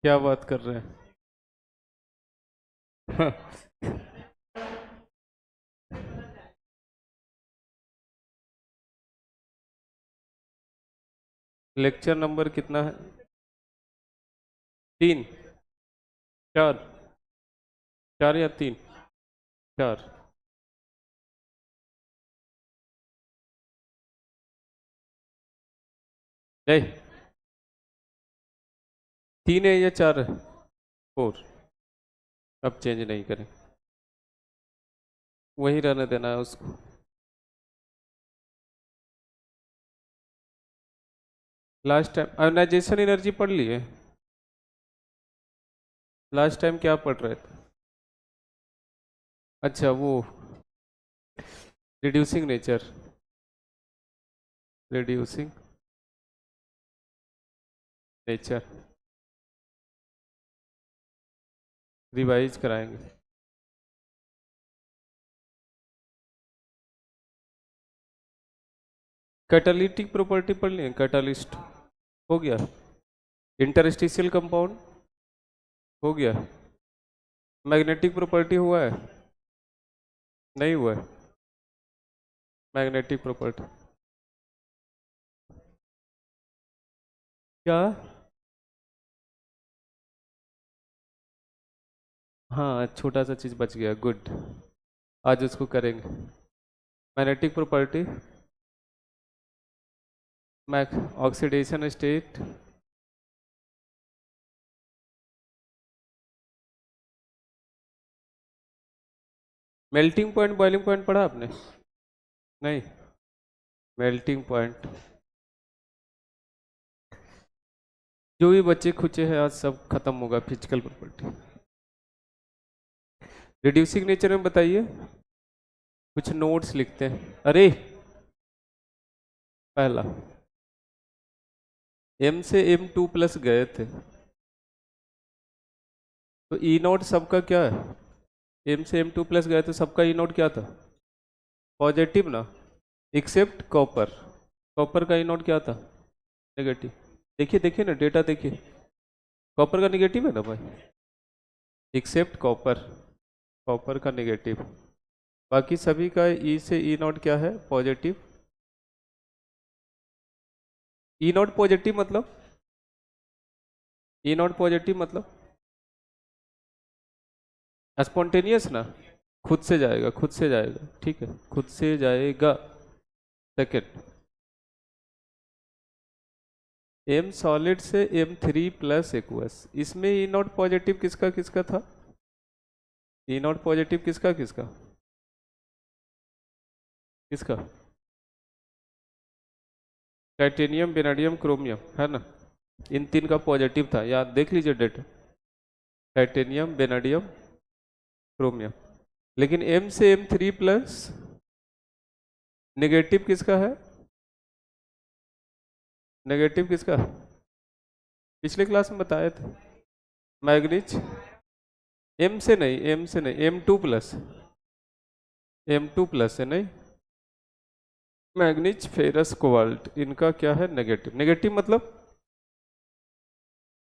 क्या बात कर रहे हैं? लेक्चर नंबर कितना है? 3, 4, 4 या 3? 4। नहीं, 3 है या 4 है? 4। अब चेंज नहीं करें, वही रहने देना है उसको। लास्ट टाइम आयोनाइजेशन एनर्जी पढ़ लिए? लास्ट टाइम क्या पढ़ रहे थे? अच्छा, वो reducing nature. Reducing nature revise कराएंगे। कैटालिटिक प्रॉपर्टी पढ़ लिए? कैटालिस्ट हो गया। इंटरस्टिशियल कंपाउंड हो गया। मैग्नेटिक प्रॉपर्टी हुआ है? नहीं हुआ है। मैग्नेटिक प्रॉपर्टी क्या? हाँ, छोटा सा चीज बच गया, गुड। आज उसको करेंगे। Magnetic property, max oxidation state, melting point, boiling point पढ़ा आपने? नहीं, मेल्टिंग पॉइंट। जो भी बच्चे खुचे हैं आज सब खत्म होगा। फिजिकल प्रॉपर्टी, रिड्यूसिंग नेचर में बताइए। कुछ नोट्स लिखते हैं। अरे, पहला M से M2 प्लस गए थे, तो E नोट सबका क्या है? M से M2 प्लस गए थे, सबका E नोट क्या था? पॉजिटिव ना, एक्सेप्ट कॉपर। कॉपर का E नोट क्या था? नेगेटिव। देखिए देखिए ना, डेटा देखिए। कॉपर का निगेटिव है ना भाई, एक्सेप्ट कॉपर। कॉपर का निगेटिव। बाकी सभी का ई से ई नॉट क्या है? पॉजिटिव। ई नॉट पॉजिटिव मतलब, ई नॉट पॉजिटिव मतलब स्पॉन्टेनियस ना, खुद से जाएगा, खुद से जाएगा, ठीक है, खुद से जाएगा। सेकेंड, एम सॉलिड से M3 प्लस एक्वस, इसमें ई नॉट पॉजिटिव किसका किसका था? ई नॉट पॉजिटिव किसका किसका किसका? टाइटेनियम, वेनेडियम, क्रोमियम, है ना? इन तीन का पॉजिटिव था, याद देख लीजिए डेट। Titanium, vanadium, chromium. लेकिन M से M3 प्लस नेगेटिव किसका है? नेगेटिव किसका? पिछले क्लास में बताए थे। मैग्नीज। M से नहीं, M से नहीं, M2 प्लस, M2 प्लस है नहीं। मैग्नीज, फेरस, कोबाल्ट, इनका क्या है? नेगेटिव। नेगेटिव मतलब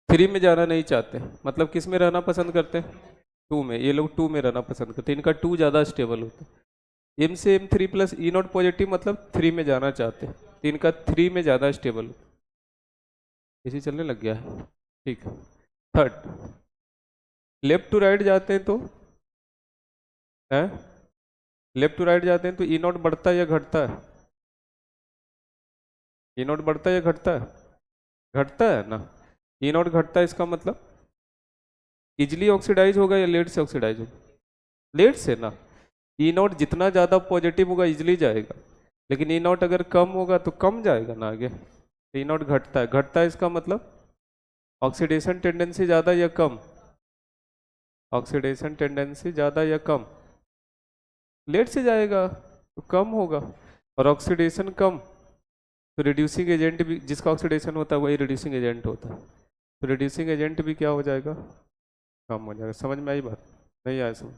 3 में जाना नहीं चाहते, मतलब किस में रहना पसंद करते हैं? 2 में। ये लोग 2 में रहना पसंद करते हैं, इनका 2 ज़्यादा स्टेबल होता है। M से M3 plus E not positive मतलब 3 में जाना चाहते हैं, तो इनका 3 में ज़्यादा स्टेबल होता है। इसी चलने लग गया है, ठीक है। थर्ड, लेफ्ट टू राइट जाते हैं तो है, लेफ्ट टू राइट जाते हैं तो ई नॉट बढ़ता है या घटता है? ई नॉट बढ़ता है या घटता है? घटता है ना। ई नॉट घटता है, इसका मतलब इजिली ऑक्सीडाइज होगा या लेट से ऑक्सीडाइज होगा? लेट से ना। ई नॉट जितना ज़्यादा पॉजिटिव होगा इजिली जाएगा, लेकिन ई नॉट अगर कम होगा तो कम जाएगा ना आगे। ई नॉट घटता है, घटता है इसका मतलब ऑक्सीडेशन टेंडेंसी ज़्यादा या कम? ऑक्सीडेशन टेंडेंसी ज़्यादा या कम? लेट से जाएगा तो कम होगा, और ऑक्सीडेशन कम तो रिड्यूसिंग एजेंट भी, जिसका ऑक्सीडेशन होता है वही रिड्यूसिंग एजेंट होता है, तो रिड्यूसिंग एजेंट भी क्या हो जाएगा? कम हो जाएगा। समझ में आई बात? नहीं आया समझ?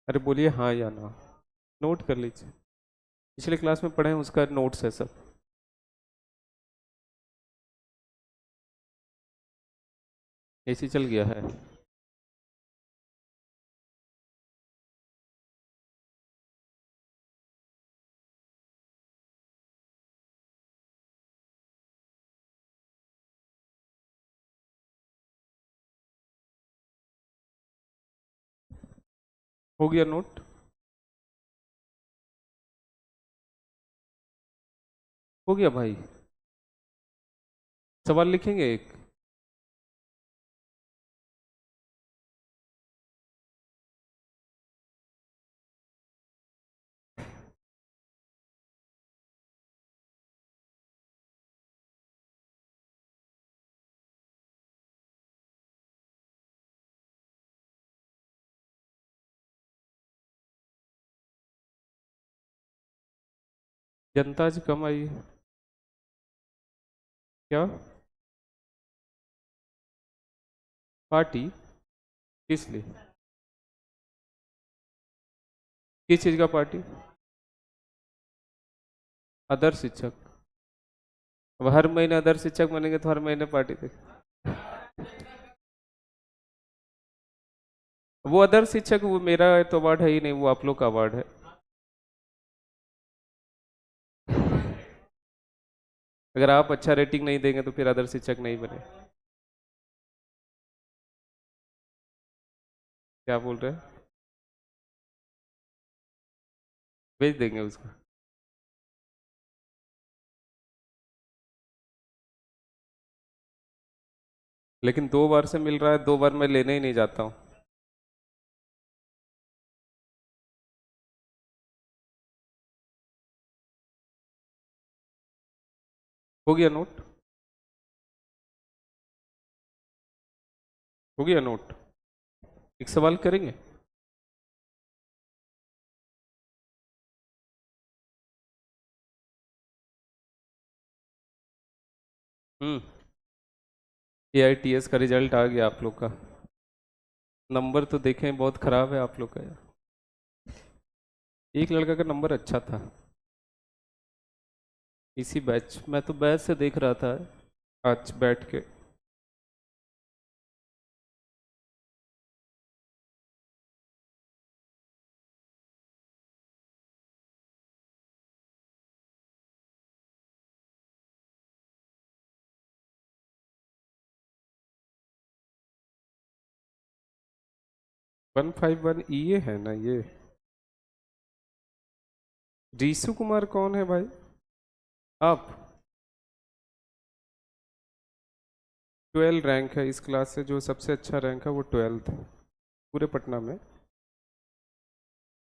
अरे बोलिए हाँ या ना, नोट कर लीजिए। पिछले क्लास में पढ़े हैं, उसका नोट्स है सब। एसी चल गया है। हो गया नोट? हो गया भाई। सवाल लिखेंगे एक। जनता आज कम आई है। क्या? पार्टी? किस लिए? किस चीज़ का पार्टी? अदर शिक्षक? अब हर महीने अदर शिक्षक बनेंगे तो हर महीने पार्टी दे। वो अदर शिक्षक वो मेरा तो अवार्ड है ही नहीं, वो आप लोग का अवार्ड है। अगर आप अच्छा रेटिंग नहीं देंगे तो फिर अदर शिक्षक नहीं बने। क्या बोल रहे हैं? भेज देंगे उसको। लेकिन 2 बार से मिल रहा है, 2 बार मैं लेने ही नहीं जाता हूँ। हो गया नोट? हो गया नोट? एक सवाल करेंगे। हम्म। AITS का रिजल्ट आ गया आप लोग का। नंबर तो देखें बहुत खराब है आप लोग का यार। एक लड़का का नंबर अच्छा था इसी बैच, मैं तो बैच से देख रहा था आज बैठ के।151 है ना ये? रीशु कुमार कौन है भाई? आप? 12 रैंक है इस क्लास से, जो सबसे अच्छा रैंक है वो 12th है पूरे पटना में।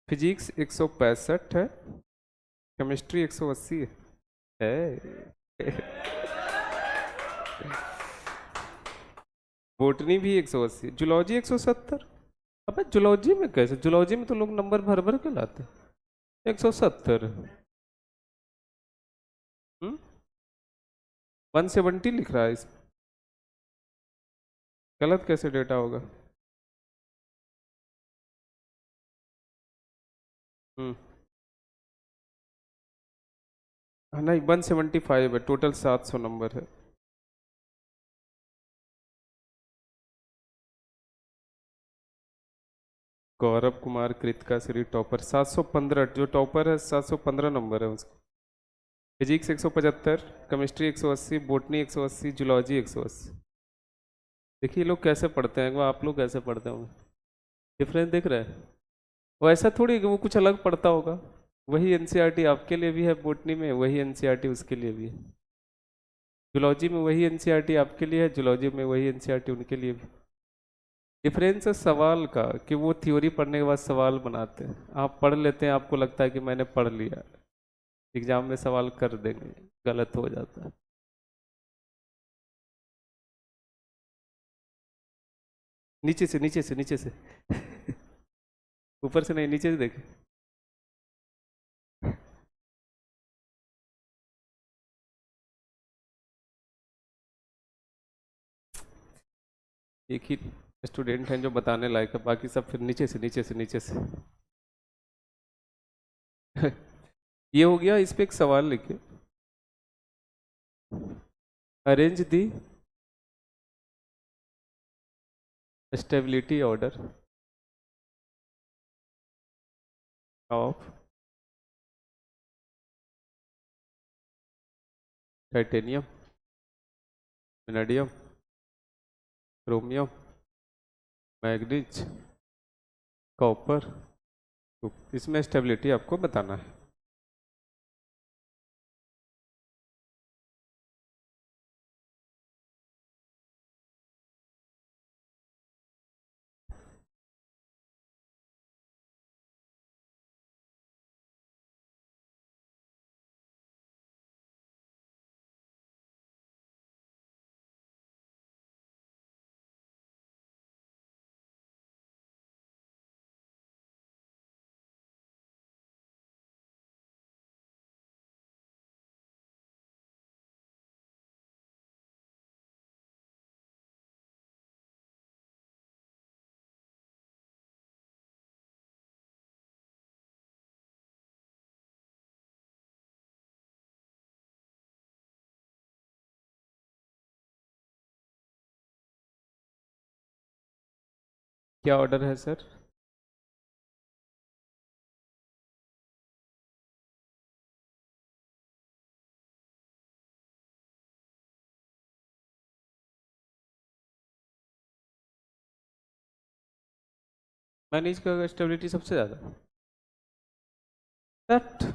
फिजिक्स 165 है। केमिस्ट्री 180 है। बोटनी भी 180, जूलॉजी 170। अबे जूलॉजी में कैसे? जूलॉजी में तो लोग नंबर भर भर के लाते। 170? 170 लिख रहा है इस। गलत कैसे डेटा होगा? हम्म। हाँ, नहीं 175 है, टोटल 700 नंबर है। गौरव कुमार कृतिका श्री टॉपर 715, जो टॉपर है 715 नंबर है उसका। Physics 175, chemistry 180, botany 180, zoology 180। देखिए लोग कैसे पढ़ते हैं, वो आप लोग कैसे पढ़ते होंगे। डिफरेंस दिख रहा है? वो ऐसा थोड़ी है कि वो कुछ अलग पढ़ता होगा। वही एनसीईआरटी आपके लिए भी है बोटनी में, वही एनसीईआरटी उसके लिए भी है। जूलॉजी में वही एनसीईआरटी आपके लिए है, जूलॉजी में वही एनसीईआरटी उनके लिए भी। डिफरेंस है सवाल का, कि वो थ्योरी पढ़ने के बाद सवाल बनाते हैं, आप पढ़ लेते हैं, आपको लगता है कि मैंने पढ़ लिया, एग्जाम में सवाल कर देंगे, गलत हो जाता है। नीचे से नीचे से नीचे से। ऊपर से नहीं, नीचे से देखें। एक ही स्टूडेंट हैं जो बताने लायक है, बाकी सब फिर नीचे से नीचे से नीचे से। ये हो गया। इस पे एक सवाल लिखिए। Arrange the stability order of titanium, vanadium, chromium, manganese, copper. तो इसमें स्टेबिलिटी आपको बताना है। क्या ऑर्डर है सर? मैनेज का स्टेबिलिटी सबसे ज़्यादा। दैट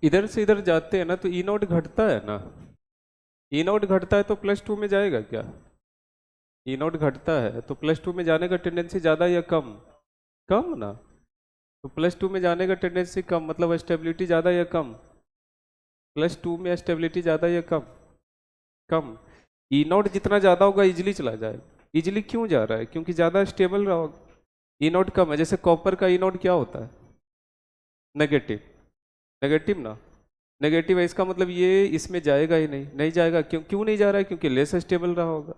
इधर से इधर जाते हैं ना तो ई नोट घटता है ना। ई नोट घटता है तो +2 में जाएगा क्या? ई नोट घटता है तो +2 में जाने का टेंडेंसी ज़्यादा या कम? कम ना। तो +2 में जाने का टेंडेंसी कम, मतलब स्टेबिलिटी ज़्यादा या कम? +2 में स्टेबिलिटी ज़्यादा या कम? कम। ई नोट जितना ज़्यादा होगा इजिली चला जाएगा। इजिली क्यों जा रहा है? क्योंकि ज़्यादा स्टेबल रहा होगा। ई नोट कम है, जैसे कॉपर का ई नोट क्या होता है? नेगेटिव। नेगेटिव ना। नेगेटिव है, इसका मतलब ये इसमें जाएगा ही नहीं। नहीं जाएगा, क्यों क्यों नहीं जा रहा है? क्योंकि लेस स्टेबल रहा होगा,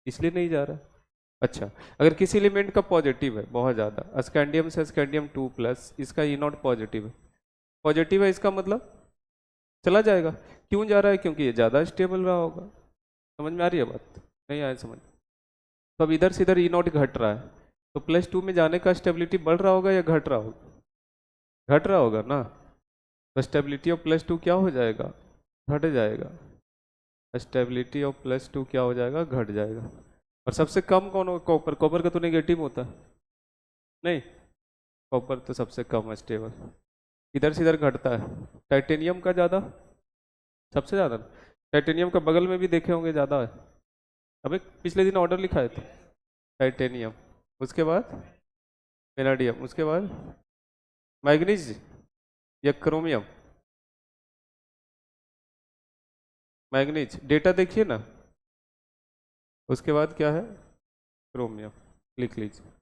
इसलिए नहीं जा रहा है। अच्छा, अगर किसी एलिमेंट का पॉजिटिव है बहुत ज़्यादा, स्कैंडियम से स्कैंडियम 2+, इसका ई नॉट पॉजिटिव है। पॉजिटिव है, इसका मतलब चला जाएगा। क्यों जा रहा है? क्योंकि ये ज़्यादा स्टेबल रहा होगा। समझ में आ रही है बात? नहीं आया समझ? तो अब इधर से इधर ई नॉट घट रहा है, तो +2 में जाने का स्टेबिलिटी बढ़ रहा होगा या घट रहा होगा? घट रहा होगा ना। तो स्टेबिलिटी ऑफ +2 क्या हो जाएगा? घट जाएगा। स्टेबिलिटी ऑफ +2 क्या हो जाएगा? घट जाएगा। और सबसे कम कौन होगा? कॉपर। कॉपर का तो नेगेटिव होता है। नहीं, कॉपर तो सबसे कम स्टेबल। इधर से इधर घटता है। टाइटेनियम का ज़्यादा, सबसे ज़्यादा। टाइटेनियम का बगल में भी देखे होंगे ज़्यादा है। अबे पिछले दिन ऑर्डर लिखाए थे। टाइटेनियम, उसके बाद वेनेडियम, उसके बाद मैग्नीज या क्रोमियम। मैग्नीज डेटा देखिए ना, उसके बाद क्या है? क्रोमियम। लिख लीजिए।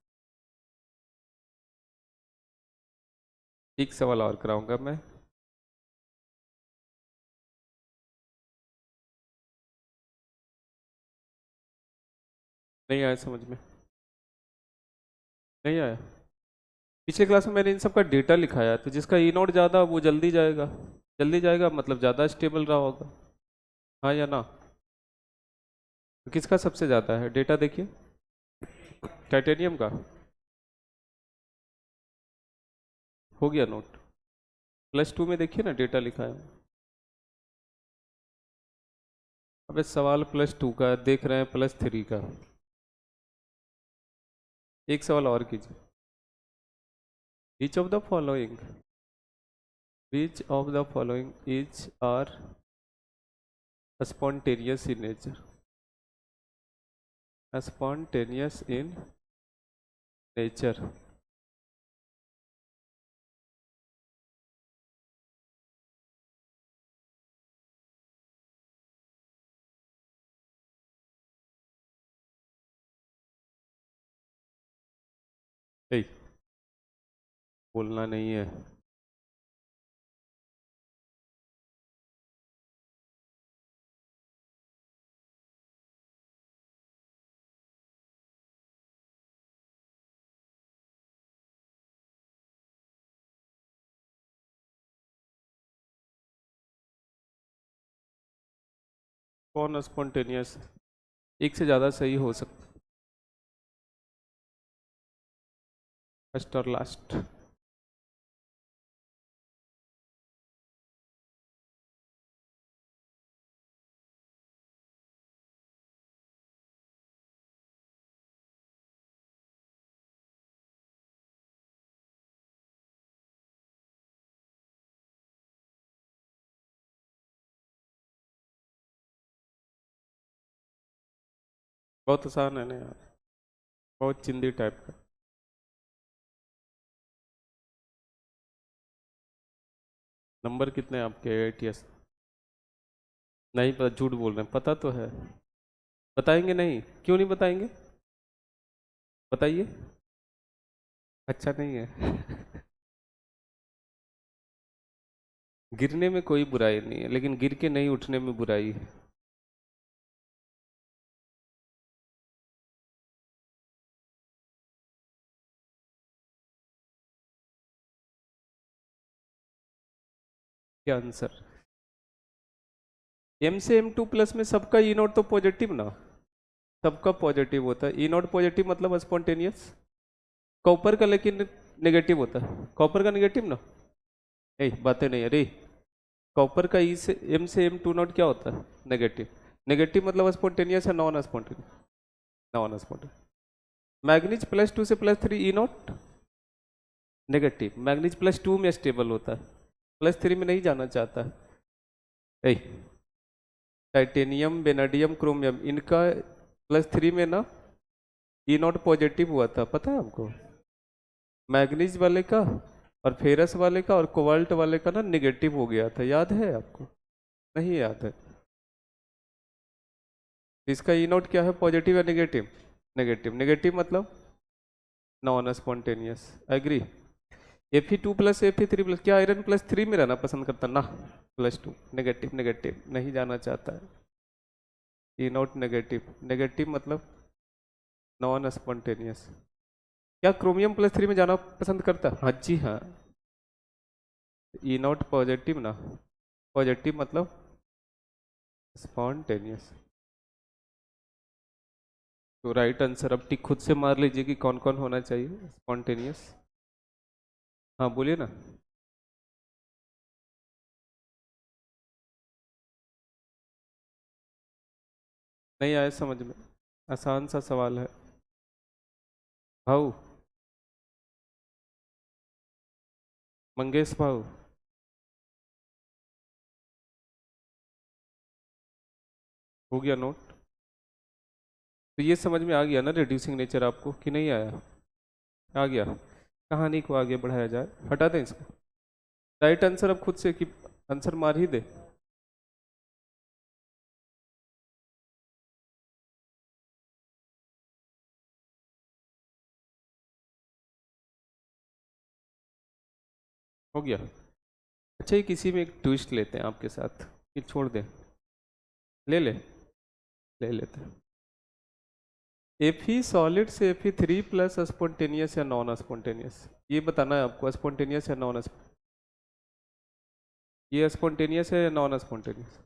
एक सवाल और कराऊंगा मैं। नहीं आया समझ में? नहीं आया। पिछले क्लास में मैंने इन सब का डेटा लिखाया है, तो जिसका ई नोट ज़्यादा वो जल्दी जाएगा। जल्दी जाएगा मतलब ज़्यादा स्टेबल रहा होगा। हाँ या ना? तो किसका सबसे ज़्यादा है? डेटा देखिए। टाइटेनियम का हो गया नोट। +2 में देखिए ना, डेटा लिखा है। अबे सवाल +2 का है, देख रहे हैं +3 का। एक सवाल और कीजिए। Which of the following, which of the following is are spontaneous in nature? Spontaneous in nature. बोलना नहीं है। कौन स्पॉन्टेनियस? एक से ज़्यादा सही हो सकता, फर्स्ट और लास्ट। बहुत आसान है ना यार, बहुत चिंदी टाइप का। नंबर कितने हैं आपके ATS? नहीं पता, झूठ बोल रहे हैं, पता तो है। बताएंगे नहीं? क्यों नहीं बताएंगे? बताइए। अच्छा नहीं है। गिरने में कोई बुराई नहीं है, लेकिन गिर के नहीं उठने में बुराई है। क्या आंसर? M से M2 प्लस में सबका E नॉट तो पॉजिटिव ना, सबका पॉजिटिव होता है। E नॉट पॉजिटिव मतलब स्पॉन्टेनियस। कॉपर का लेकिन नेगेटिव होता है, कॉपर का नेगेटिव ना। बातें नहीं, अरे कॉपर का ई से M नॉट क्या होता है? नेगेटिव। नेगेटिव मतलब स्पॉन्टेनियस है non spontaneous? Non spontaneous. Manganese +2 से +3 ई नॉट नेगेटिव। मैग्नीज +2 में स्टेबल होता है, +3 में नहीं जाना चाहता है। टाइटेनियम, वेनेडियम, क्रोमियम, इनका +3 में ना ई नॉट पॉजिटिव हुआ था, पता है आपको? मैग्नीज वाले का और फेरस वाले का और कोबाल्ट वाले का ना निगेटिव हो गया था, याद है आपको? नहीं याद है? इसका ई नोट क्या है, पॉजिटिव या नेगेटिव? नेगेटिव। नेगेटिव मतलब non spontaneous. Agree? Fe2 + Fe3 plus, क्या आयरन +3 में रहना पसंद करता ना? +2, नेगेटिव। नेगेटिव नहीं जाना चाहता है, ई नोट नेगेटिव। नेगेटिव मतलब नॉन स्पॉन्टेनियस। क्या क्रोमियम +3 में जाना पसंद करता? हाँ जी हाँ। ई नोट पॉजिटिव ना, पॉजिटिव मतलब स्पॉन्टेनियस। तो राइट आंसर अब टिक खुद से मार लीजिए कि कौन कौन होना चाहिए स्पॉन्टेनियस। हाँ बोलिए ना। नहीं आया समझ में? आसान सा सवाल है। भाऊ, मंगेश भाऊ। हो गया नोट? तो ये समझ में आ गया ना रिड्यूसिंग नेचर आपको, कि नहीं आया? आ गया। कहानी को आगे बढ़ाया जाए, हटा दें इसको। राइट आंसर अब खुद से कि आंसर मार ही दे। हो गया। अच्छा, ये किसी में एक ट्विस्ट लेते हैं आपके साथ, कि छोड़ दें? ले ले, ले लेते हैं। Fe सॉलिड से Fe3 प्लस स्पॉन्टेनियस या नॉन स्पॉन्टेनियस, ये बताना है आपको, स्पॉन्टेनियस या नॉन। ये स्पॉन्टेनियस है या नॉन स्पॉन्टेनियस?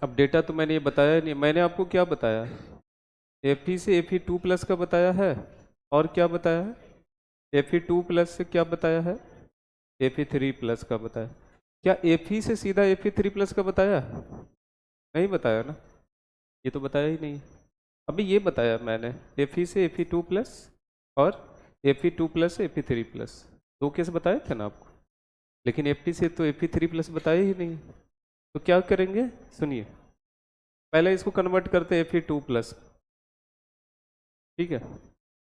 अब डेटा तो मैंने ये बताया नहीं, मैंने आपको क्या बताया? Fe से Fe2 प्लस का बताया है, और क्या बताया है? Fe2 प्लस से क्या बताया है? Fe3 प्लस का बताया। क्या Fe से सीधा Fe3 प्लस का बताया? नहीं बताया ना, ये तो बताया ही नहीं। अभी ये बताया मैंने, Fe से Fe2 प्लस और Fe2 प्लस से Fe3 प्लस, दो केस बताए थे ना आपको। लेकिन Fe से तो Fe3 प्लस बताया ही नहीं, तो क्या करेंगे सुनिए। पहले इसको कन्वर्ट करते हैं Fe2 प्लस, ठीक है?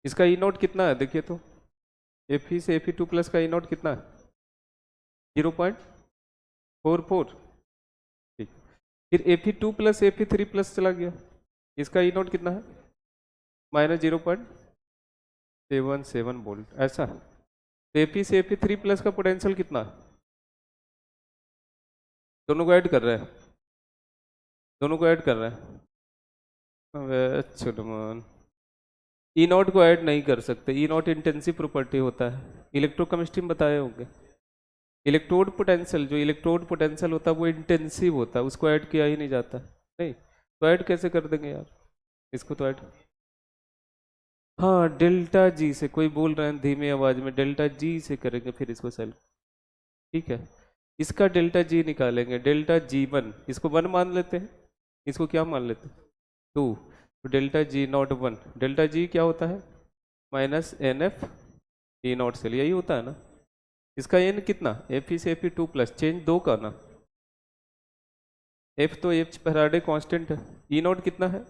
इसका ई नोट कितना है देखिए तो, Fe से Fe2 प्लस का ई नोट कितना है? 0.44। ठीक। फिर Fe2 प्लस Fe3 प्लस चला गया, इसका ई नोट कितना है? -0.77 वोल्ट, ऐसा। तो Fe से Fe3 प्लस का पोटेंशियल कितना है? दोनों को ऐड कर रहे हैं, दोनों को ऐड कर रहे हैं। अबे चुदमान। ई नॉट को ऐड नहीं कर सकते, ई नॉट इंटेंसिव प्रॉपर्टी होता है, इलेक्ट्रोकेमिस्ट्री में बताए होंगे। इलेक्ट्रोड पोटेंशियल, जो इलेक्ट्रोड पोटेंशियल होता है वो इंटेंसिव होता है, उसको ऐड किया ही नहीं जाता। नहीं तो ऐड कैसे कर देंगे यार, इसको तो ऐड, हाँ डेल्टा जी से, कोई बोल रहे हैं धीमी आवाज में, डेल्टा जी से करेंगे फिर इसको सेल। ठीक है, इसका डेल्टा जी निकालेंगे, डेल्टा जी वन, इसको वन मान लेते हैं, इसको क्या मान लेते हैं, टू। तो delta G nought one, delta G क्या होता है, minus n F E nought cell, यही होता है ना। इसका एन कितना, एफ ई से F E two plus, change दो का ना, एफ तो एफ फैराडे कांस्टेंट है, ई नॉट कितना है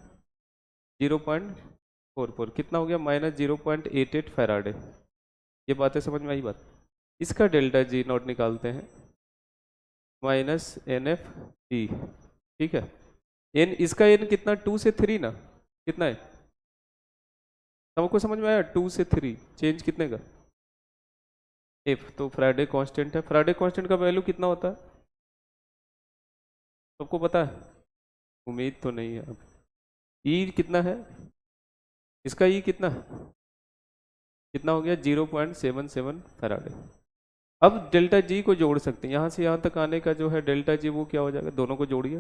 0.44, कितना हो गया माइनस 0.88 फैराडे। ये बातें समझ में आई बात। इसका डेल्टा जी नॉट निकालते हैं, माइनस एन एफ ई, ठीक है। एन, इसका एन कितना, 2 से 3 ना, कितना है, सबको समझ में आया, 2 से 3, चेंज कितने का, एफ तो फ्राइडे कांस्टेंट है, फ्राइडे कांस्टेंट का वैल्यू कितना होता है, सबको पता है, उम्मीद तो नहीं है अब। ई कितना है, इसका ई कितना है, कितना हो गया 0.77 फैराडे। अब डेल्टा जी को जोड़ सकते हैं, यहाँ से यहाँ तक आने का जो है डेल्टा जी वो क्या हो जाएगा, दोनों को जोड़िए,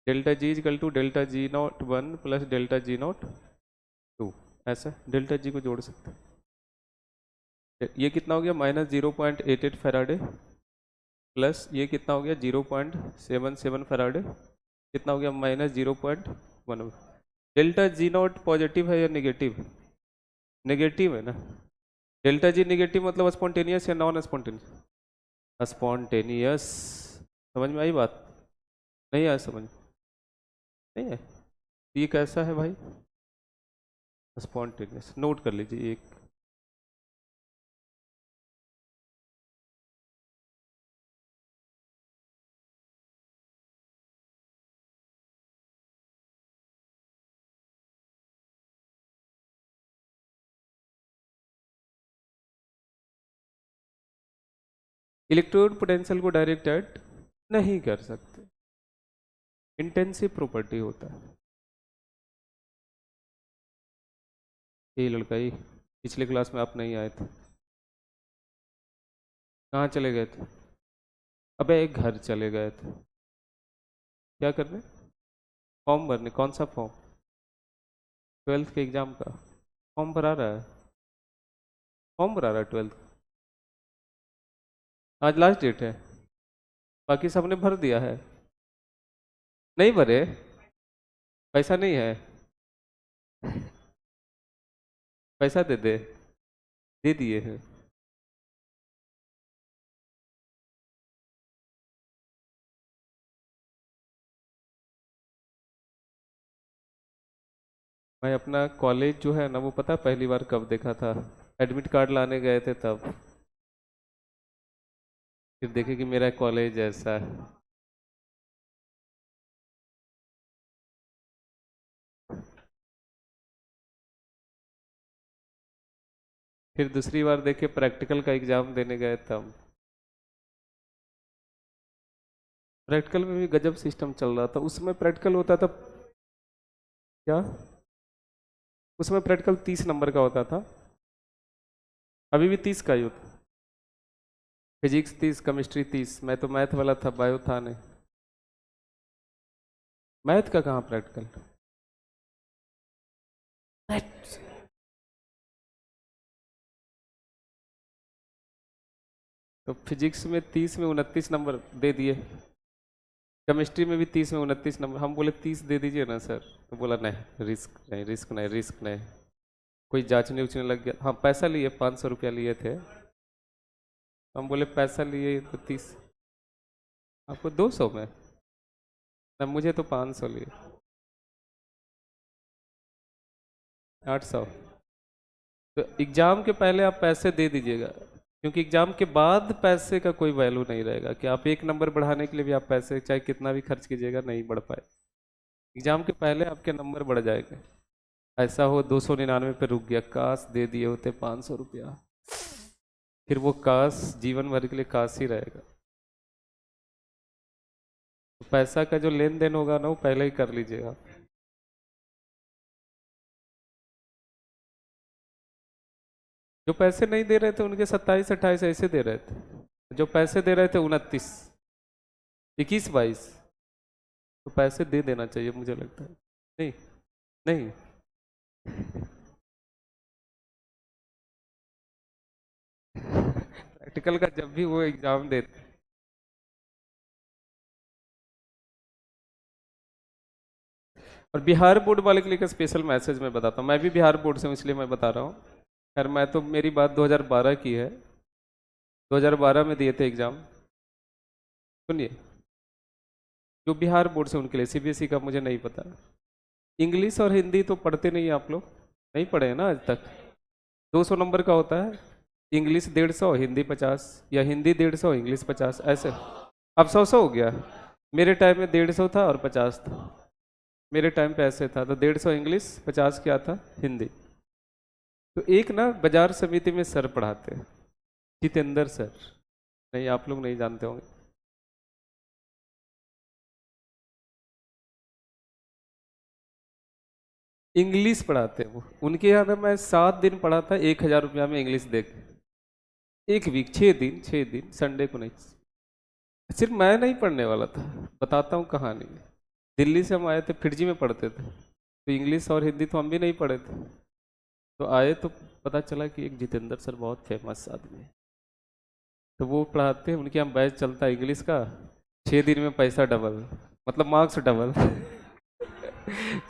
delta G is equal to delta G nought one plus delta G nought two, ऐसा डेल्टा जी को जोड़ सकते हैं। ये कितना हो गया माइनस 0.88 फैराडे, प्लस ये कितना हो गया 0.77 फैराडे, कितना हो गया minus 0.1। Delta G not positive है या नेगेटिव, नेगेटिव है ना, डेल्टा जी नेगेटिव मतलब स्पॉन्टेनियस या नॉन स्पॉन्टेनियस, स्पॉन्टेनियस। समझ में आई बात, नहीं आया समझ, नहीं है, ये कैसा है भाई, स्पॉन्टेनियस, नोट कर लीजिए एक। इलेक्ट्रोड पोटेंशियल को डायरेक्ट ऐड नहीं कर सकते, इंटेंसिव प्रॉपर्टी होता है। ये लड़का ही, पिछले क्लास में आप नहीं आए थे, कहाँ चले गए थे, अबे एक घर चले गए थे, क्या करने, फॉर्म भरने, कौन सा फॉर्म, 12th के एग्जाम का फॉर्म भरा रहा है, फॉर्म भरा रहा है 12th, आज लास्ट डेट है, बाकी सबने भर दिया है, नहीं भरे, पैसा नहीं है, पैसा दे दे, दे दिए हैं। मैं अपना कॉलेज जो है ना वो पता है पहली बार कब देखा था, एडमिट कार्ड लाने गए थे तब, फिर देखे कि मेरा कॉलेज ऐसा है। फिर दूसरी बार देखे प्रैक्टिकल का एग्जाम देने गए तब, प्रैक्टिकल में भी गजब सिस्टम चल रहा था, उसमें प्रैक्टिकल होता था क्या, उसमें प्रैक्टिकल 30 नंबर का होता था, अभी भी 30 का ही होता, फिजिक्स 30, केमिस्ट्री 30, मैं तो मैथ वाला था, बायो था नहीं, मैथ का कहाँ प्रैक्टिकल, तो फिजिक्स में 30 में 29 नंबर दे दिए, केमिस्ट्री में भी 30 में 29 नंबर, हम बोले 30 दे दीजिए ना सर, तो बोला नहीं रिस्क नहीं, रिस्क नहीं, रिस्क नहीं, कोई जांचने उचने लग गया, हाँ पैसा लिए 500 रुपया लिए थे, हम बोले पैसा लिए तो 30, आपको 200 में ना, मुझे तो 500 लिए, 800। तो एग्जाम के पहले आप पैसे दे दीजिएगा, क्योंकि एग्जाम के बाद पैसे का कोई वैल्यू नहीं रहेगा, कि आप एक नंबर बढ़ाने के लिए भी आप पैसे चाहे कितना भी खर्च कीजिएगा नहीं बढ़ पाए, एग्जाम के पहले आपके नंबर बढ़ जाएंगे। ऐसा हो 299 पे रुक गया, काश दे दिए होते 500 रुपया, फिर वो काश जीवन भर के लिए काश ही रहेगा। तो पैसा का जो लेन देन होगा ना वो पहले ही कर लीजिएगा। जो पैसे नहीं दे रहे थे उनके 27-28 ऐसे दे रहे थे, जो पैसे दे रहे थे 29, 21-22। तो पैसे दे देना चाहिए मुझे लगता है। नहीं, नहीं। प्रैक्टिकल का जब भी वो एग्जाम देते, और बिहार बोर्ड वाले के लिए का स्पेशल मैसेज मैं बताता हूँ, मैं भी बिहार बोर्ड से हूँ इसलिए मैं बता रहा हूँ। खैर मैं तो, मेरी बात 2012 की है, 2012 में दिए थे एग्जाम। सुनिए, जो बिहार बोर्ड से उनके लिए, सीबीएसई का मुझे नहीं पता। इंग्लिश और हिंदी तो पढ़ते नहीं आप लोग, नहीं पढ़े हैं ना आज तक। 200 नंबर का होता है, इंग्लिश 150, हिंदी 50, या हिंदी 150, इंग्लिश 50, ऐसे। अब 100 हो गया। मेरे टाइम में 150 था और 50 था। मेरे टाइम पे ऐसे था, तो 150 इंग्लिश, 50 क्या था, हिंदी। तो एक ना बाजार समिति में सर पढ़ाते हैं, जितेंद्र सर, नहीं आप लोग नहीं जानते होंगे। इंग्लिश पढ़ाते हैं वो, उनके यहाँ ना मैं 7 दिन पढ़ा था 1,000 रुपया में इंग्लिश दे के। एक वीक, 6 दिन, 6 दिन, संडे को नहीं। सिर्फ मैं नहीं पढ़ने वाला था, बताता हूँ कहानी। दिल्ली से हम आए थे, फिरजी में पढ़ते थे, तो इंग्लिश और हिंदी तो हम भी नहीं पढ़े थे। तो आए तो पता चला कि एक जितेंद्र सर बहुत फेमस आदमी है, तो वो पढ़ाते हैं, उनके यहाँ बैच चलता है इंग्लिश का। 6 दिन में पैसा डबल, मतलब मार्क्स डबल।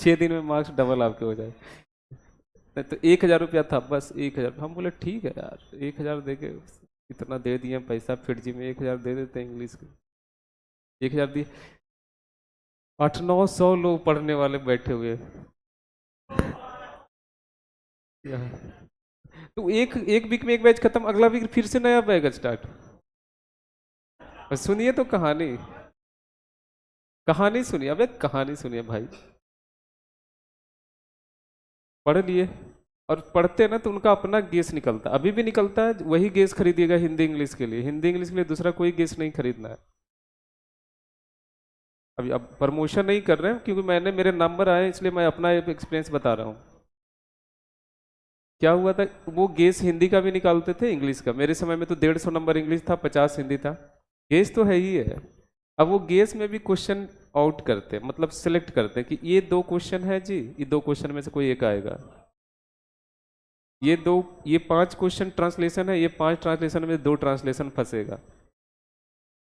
6 दिन में मार्क्स डबल आपके हो जाए। नहीं तो 1,000 रुपया था, बस 1,000। हम बोले ठीक है यार, 1,000 दे के इतना दे दिए पैसा, फिर में 1,000 दे देते हैं इंग्लिश के। 1,000 दिए, 800-900 लोग पढ़ने वाले बैठे हुए यहाँ। तो एक एक वीक में एक बैच खत्म, अगला वीक फिर से नया बैच स्टार्ट। और सुनिए तो कहानी, कहानी सुनिए, अबे कहानी सुनिए भाई। पढ़ लिए, और पढ़ते ना तो उनका अपना गैस निकलता, अभी भी निकलता है, वही गैस खरीदिएगा हिंदी इंग्लिश के लिए, हिंदी इंग्लिश के लिए दूसरा कोई गैस नहीं खरीदना है। अभी अब प्रमोशन नहीं कर रहे हैं, क्योंकि मैंने, मेरे नंबर आए इसलिए मैं अपना एक्सपीरियंस बता रहा हूँ। क्या हुआ था, वो गेस हिंदी का भी निकालते थे, इंग्लिश का। मेरे समय में तो 150 नंबर इंग्लिश था, 50 हिंदी था। गेस तो है ही है। अब वो गेस में भी क्वेश्चन आउट करते हैं, मतलब सिलेक्ट करते हैं कि ये 2 क्वेश्चन है जी, ये 2 क्वेश्चन में से कोई एक आएगा। ये 5 क्वेश्चन ट्रांसलेशन है, ये 5 ट्रांसलेशन में 2 ट्रांसलेशन फंसेगा।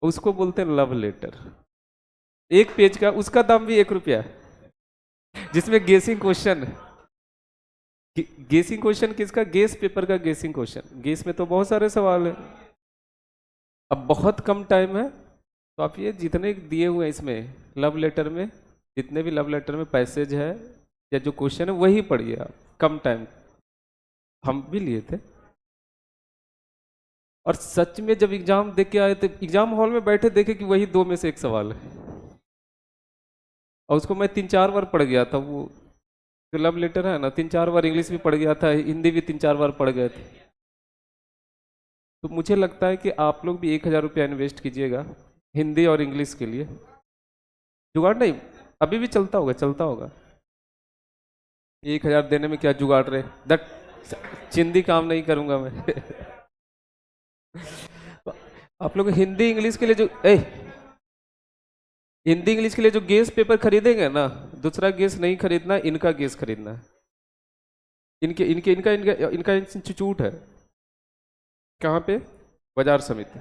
उसको बोलते हैं लव लेटर। एक पेज का, उसका दाम भी 1 रुपया है, जिसमें गेसिंग क्वेश्चन। गेसिंग क्वेश्चन किसका, गेस पेपर का गेसिंग क्वेश्चन। गेस में तो बहुत सारे सवाल है। अब बहुत कम टाइम है, तो आप ये जितने दिए हुए हैं इसमें लव लेटर में, जितने भी लव लेटर में पैसेज है या जो क्वेश्चन है वही पढ़िए आप, कम टाइम। हम भी लिए थे। और सच में जब एग्जाम दे के आए थे, एग्जाम हॉल में बैठे देखे कि वही 2 में से एक सवाल है, और उसको मैं 3-4 बार पढ़ गया था। वो जो लव लेटर है ना, 3-4 बार इंग्लिश भी पढ़ गया था, हिंदी भी 3-4 बार पढ़ गए थे। तो मुझे लगता है कि आप लोग भी 1,000 रुपया इन्वेस्ट कीजिएगा हिंदी और इंग्लिश के लिए। जुगाड़ नहीं, अभी भी चलता होगा, चलता होगा। 1,000 देने में क्या जुगाड़ रहे, दट चिंदी काम नहीं करूंगा मैं। आप लोग हिंदी इंग्लिश के लिए जो हिंदी इंग्लिश के लिए जो गेस पेपर खरीदेंगे ना, दूसरा गेस नहीं खरीदना, इनका गेस खरीदना है। इनके इनके इनका इनका इनका इंस्टीट्यूट है। कहाँ पे, बाजार समिति,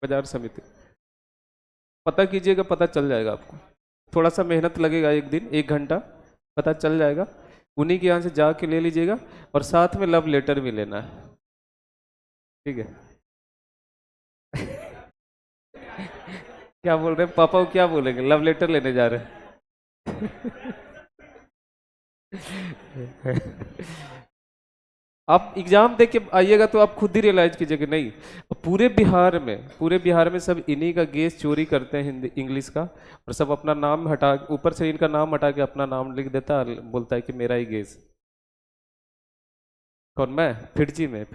बाजार समिति। पता कीजिएगा, पता चल जाएगा आपको। थोड़ा सा मेहनत लगेगा, एक दिन 1 घंटा, पता चल जाएगा। उन्हीं के यहाँ से जाके ले लीजिएगा, और साथ में लव लेटर भी लेना है, ठीक है। क्या बोल रहे हैं पापा को, क्या बोलेंगे, लव लेटर लेने जा रहे हैं। आप एग्जाम दे के आइएगा तो आप खुद ही रियलाइज कीजिएगा, नहीं पूरे बिहार में सब इन्हीं का गेस चोरी करते हैं, हिंदी इंग्लिश का। और सब अपना नाम हटा, ऊपर से इनका नाम हटा के अपना नाम लिख देता है, बोलता है कि मेरा ही गेस। कौन, मैं फिरजी में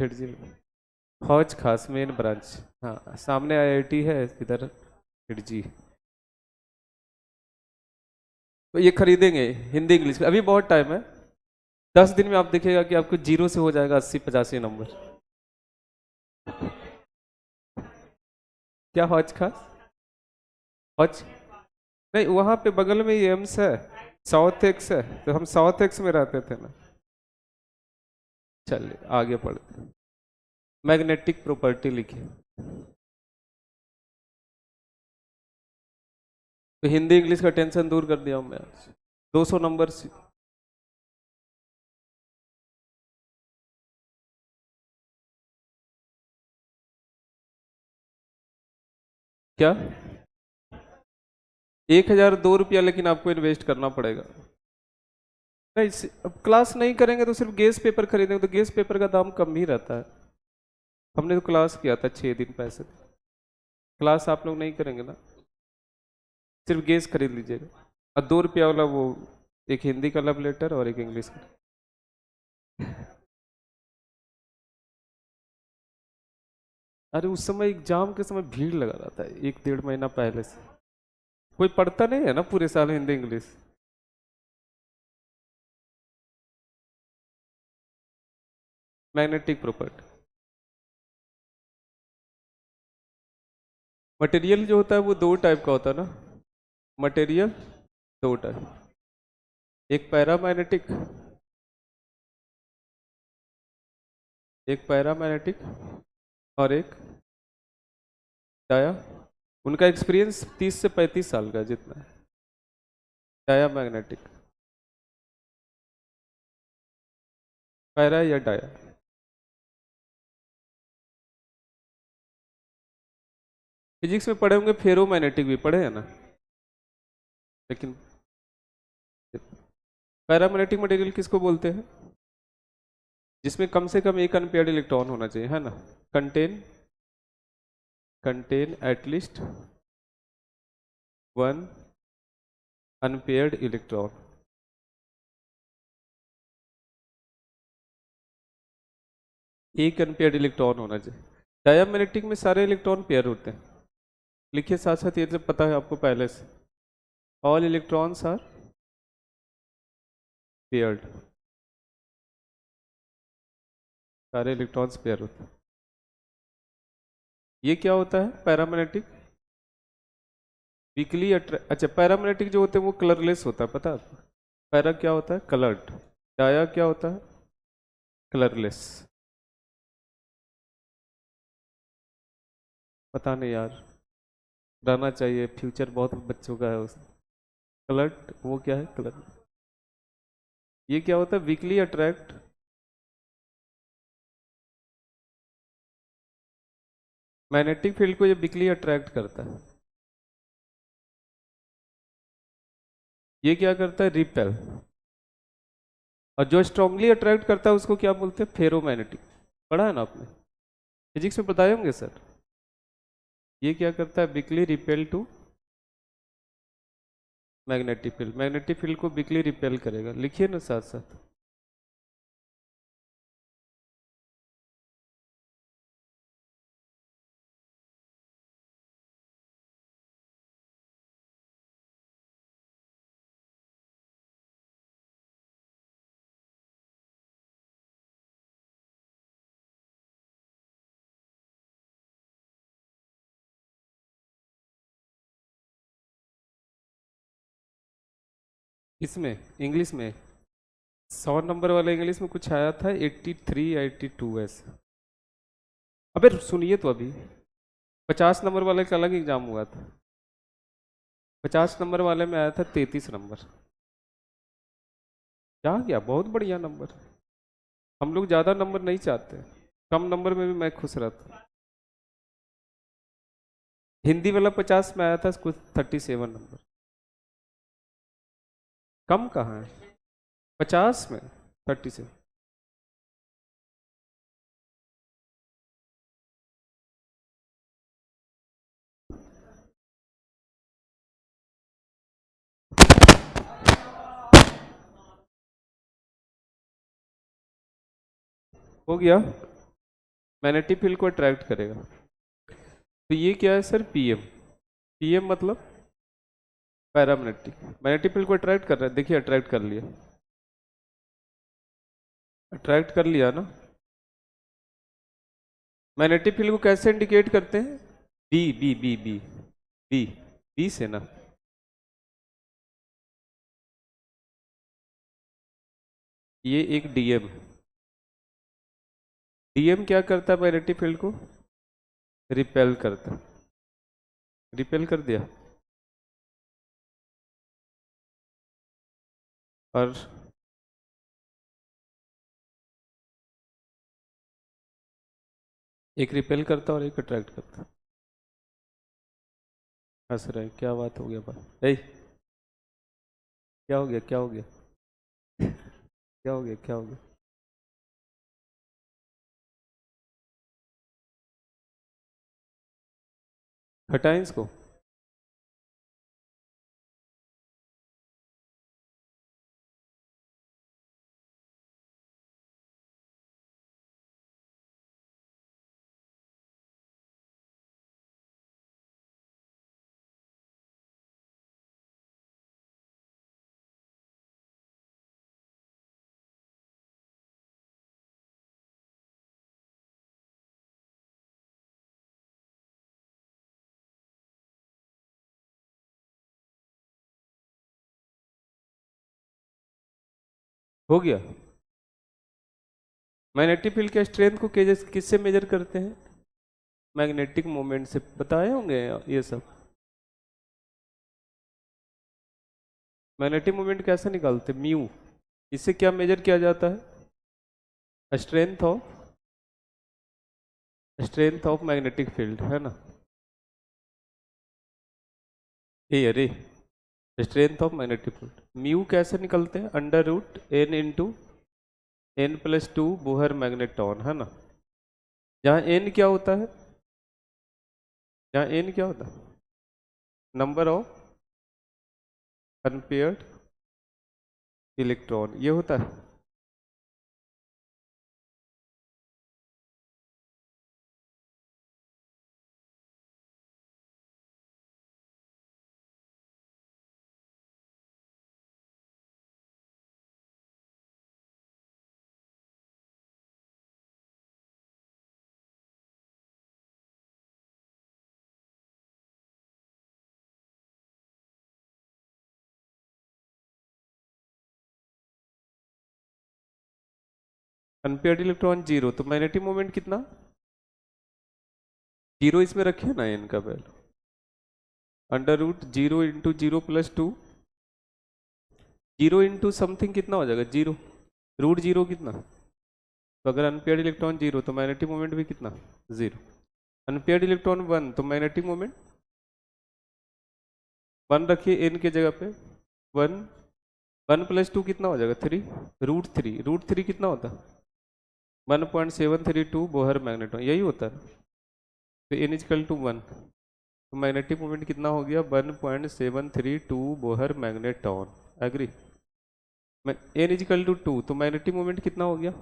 हौज खास मेन ब्रांच। हाँ, सामने आईआईटी है इधर, फिरजी। तो ये खरीदेंगे हिंदी इंग्लिश, अभी बहुत टाइम है। 10 दिन में आप देखिएगा कि आपको 0 से हो जाएगा 80-85 नंबर। क्या हौज खास? हौज नहीं, वहाँ पे बगल में ही एम्स है, साउथ एक्स है, तो हम साउथ एक्स में रहते थे ना। चलिए आगे पढ़ते हैं। मैग्नेटिक प्रॉपर्टी लिखिए। तो हिंदी इंग्लिश का टेंशन दूर कर दिया हूँ मैं आज। 200 नंबर से। क्या? 1002 रुपया, लेकिन आपको इन्वेस्ट करना पड़ेगा। नहीं, अब क्लास नहीं करेंगे तो सिर्फ गेस पेपर खरीदेंगे तो गेस पेपर का दाम कम ही रहता है। हमने तो क्लास किया था 6 दिन पैसे। क्लास आप लोग नहीं करेंगे ना, सिर्फ गेस खरीद लीजिएगा। और 2 रुपया वाला वो, एक हिंदी का लव लेटर और एक इंग्लिश का। अरे उस समय एग्जाम के समय भीड़ लगा रहता है, 1-1.5 महीना पहले से। कोई पढ़ता नहीं है ना पूरे साल Hindi English. Magnetic property. Material जो होता है वो 2 टाइप का होता है ना। मटेरियल 2 टाइप, एक पैरामैग्नेटिक, एक पैरामैग्नेटिक और एक डाया। उनका एक्सपीरियंस 30 से 35 साल का जितना है। डाया मैग्नेटिक, पैरा या डाया। फिजिक्स में पढ़े होंगे, फेरोमैग्नेटिक भी पढ़े हैं ना। लेकिन पैरामैग्नेटिक मटेरियल किसको बोलते हैं? जिसमें कम से कम एक अनपेयर्ड इलेक्ट्रॉन होना चाहिए, है ना। Contain contain at least 1 unpaired electron. एक अनपेयर्ड इलेक्ट्रॉन होना चाहिए। डायमैग्नेटिक में सारे इलेक्ट्रॉन पेयर होते हैं। लिखिए साथ साथ, ये तो पता है आपको पहले से। ऑल इलेक्ट्रॉन्स आर पेयर्ड, सारे इलेक्ट्रॉन्स पेयर होते हैं। ये क्या होता है पैरामैग्नेटिक? वीकली अच्छा, पैरामैग्नेटिक जो होते हैं वो कलरलेस होता है, पता है आपको। पैरा क्या होता है? कलर्ड। डाया क्या होता है? कलरलेस। पता नहीं यार, रहना चाहिए, फ्यूचर बहुत बच्चों का है उस। कलर्ड वो क्या है? कलर। ये क्या होता है? Weekly attract. मैग्नेटिक फील्ड को ये वीकली अट्रैक्ट करता है। ये क्या करता है? रिपेल। और जो स्ट्रांगली अट्रैक्ट करता है उसको क्या बोलते हैं? फेरोमैग्नेटिक। पढ़ा है ना आपने, फिजिक्स में बताए होंगे सर। ये क्या करता है? Weakly repel to magnetic field. Magnetic field को वीकली रिपेल करेगा। लिखिए ना साथ साथ। इसमें इंग्लिश में 100 नंबर वाले इंग्लिश में कुछ आया था 83-82 ऐसे। अबे सुनिए तो अभी, 50 नंबर वाले का अलग एग्जाम हुआ था। 50 नंबर वाले में आया था 33 नंबर। क्या गया, बहुत बढ़िया नंबर। हम लोग ज़्यादा नंबर नहीं चाहते, कम नंबर में भी मैं खुश रहता। हिंदी वाला 50 में आया था, कुछ 37 नंबर। कम कहाँ है, 50 में 37। हो गया। मैग्नेटिक फील्ड को अट्रैक्ट करेगा। तो ये क्या है सर? पीएम। पीएम मतलब पैरामैग्नेटिक। मैग्नेटिक फील्ड को अट्रैक्ट कर रहा है, देखिए अट्रैक्ट कर लिया। अट्रैक्ट कर लिया ना। मैग्नेटिक फील्ड को कैसे इंडिकेट करते हैं? B B B B B B से ना। ये एक डीएम, डीएम क्या करता है मैग्नेटिक फील्ड को? रिपेल करता। रिपेल कर दिया। और एक रिपेल करता और एक अट्रैक्ट करता। हंस रहे, क्या बात हो गया भाई? ए, क्या हो गया, क्या हो गया? क्या हो गया, क्या हो गया? हटाएं इसको। हो गया। मैग्नेटिक फील्ड के स्ट्रेंथ को किससे मेजर करते हैं? मैग्नेटिक मोमेंट से। बताए होंगे ये सब। मैग्नेटिक मोमेंट कैसे निकालते? म्यू। इससे क्या मेजर किया जाता है? स्ट्रेंथ ऑफ मैग्नेटिक फील्ड, है ना? ये अरे, strength of magnetic field mu कैसे निकलते हैं? Under root n into n plus two Bohr magneton, है ना? जहाँ एन क्या होता है? जहाँ एन क्या होता है? नंबर ऑफ अनपेयर्ड इलेक्ट्रॉन, ये होता है। अनपेयर्ड इलेक्ट्रॉन जीरो, तो मैग्नेटिक मोमेंट कितना? जीरो इसमें रखे ना एन का value. Under root zero into zero plus two, zero into something कितना हो जाएगा? जीरो। रूट जीरो कितना? तो अगर अनपेयर्ड इलेक्ट्रॉन जीरो तो मैग्नेटिक मोमेंट भी कितना? जीरो। अनपेयर्ड इलेक्ट्रॉन वन तो मैग्नेटिक मोमेंट वन रखिए एन के जगह पे। वन, वन प्लस टू कितना हो जाएगा? Three. Root three, root three कितना होता है? 1.732 बोहर मैग्नेटॉन, यही होता है। तो एन इजकल टू वन, तो मैग्नेटिक मोमेंट कितना हो गया? 1.732 Bohr magneton. Agree? N is equal to two, तो मैग्नेटिक मोमेंट कितना हो गया?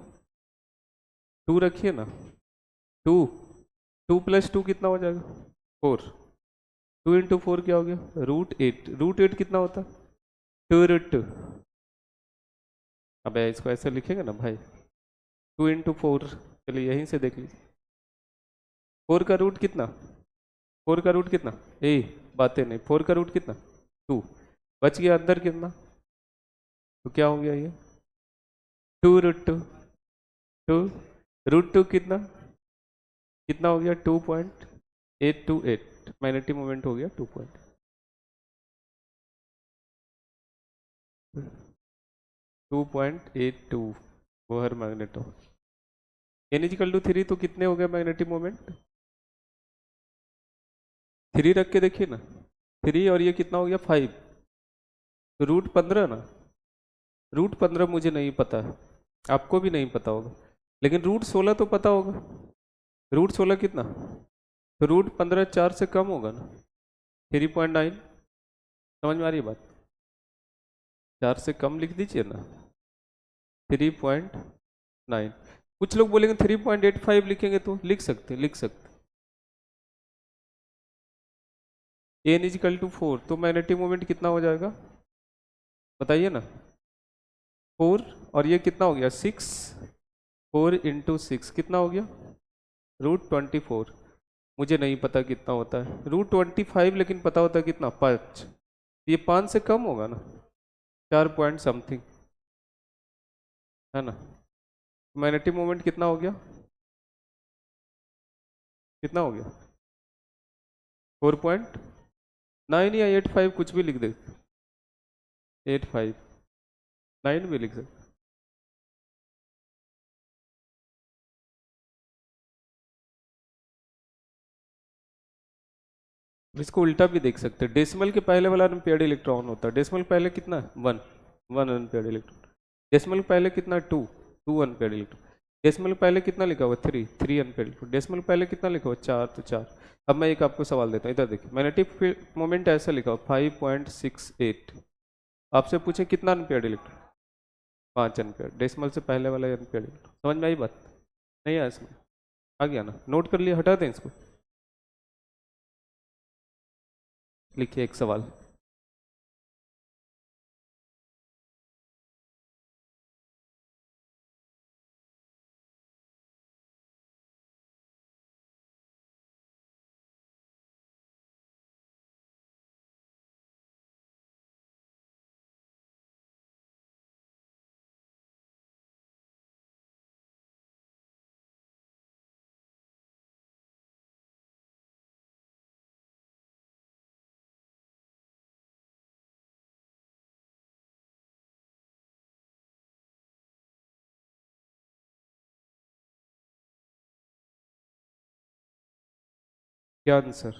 टू रखिए ना। टू, टू प्लस टू कितना हो जाएगा? फोर। टू इंटू फोर क्या हो गया? Root eight. रूट एट कितना होता? Two root two. अब इसको ऐसे लिखेंगे ना भाई, टू इंटू फोर। चलिए यहीं से देख लीजिए, फोर का रूट कितना? फोर का रूट कितना? ए, बातें नहीं, फोर का रूट कितना? टू। बच गया अंदर कितना? तो क्या हो गया ये? Two root two. Two root two कितना? कितना हो गया? 2.828। मैग्नेटिक मोमेंट हो गया 2.82 Bohr magneto. N is equal to three, तो कितने हो गए मैग्नेटिक मोमेंट? थ्री रख के देखिए ना, थ्री और ये कितना हो गया? फाइव। तो रूट 15 ना। रूट 15 मुझे नहीं पता है, आपको भी नहीं पता होगा, लेकिन रूट 16 तो पता होगा। रूट 16 कितना? तो रूट 15 चार से कम होगा ना, 3.9। समझ में आ रही है बात? चार से कम लिख दीजिए ना, 3.9। कुछ लोग बोलेंगे 3.85 लिखेंगे, तो लिख सकते, लिख सकते। एन इजिकल टू फोर, तो मैग्नेटिक मोमेंट कितना हो जाएगा? बताइए ना। फोर और ये कितना हो गया? सिक्स। 4 × 6 कितना हो गया? √24। मुझे नहीं पता कितना होता है √25, लेकिन पता होता है कितना? 5। ये 5 से कम होगा ना, 4 पॉइंट समथिंग, है ना। मैग्नेटिक मोमेंट कितना हो गया? कितना हो गया? 4.9 या 85, कुछ भी लिख दे। 85, 9 भी लिख सकते। इसको उल्टा भी देख सकते हैं, डेसिमल के पहले वाला अनपेयर्ड इलेक्ट्रॉन होता है। डेसिमल पहले कितना है? 1 अनपेयर्ड इलेक्ट्रॉन। डेसिमल पहले कितना? 2 अनपेयर्ड इलेक्ट्रॉन। डेसिमल पहले कितना लिखा हुआ? 3 अनपेयर्ड इलेक्ट्रॉन। डेसिमल पहले कितना लिखा हुआ? 4, तो 4। अब मैं एक आपको सवाल देता हूँ, इधर देखिए, मैग्नेटिक मोमेंट ऐसा लिखा हुआ 5.68। आपसे पूछे कितना अनपेयर्ड इलेक्ट्रॉन? 5 अनपेयर्ड। डेसिमल से पहले वाला अनपेयर्ड इलेक्ट्रॉन। समझ में आई बात? नहीं आया इसमें? आ गया ना? नोट कर लिया, हटा दें इसको। लिखिए एक सवाल। क्या आंसर?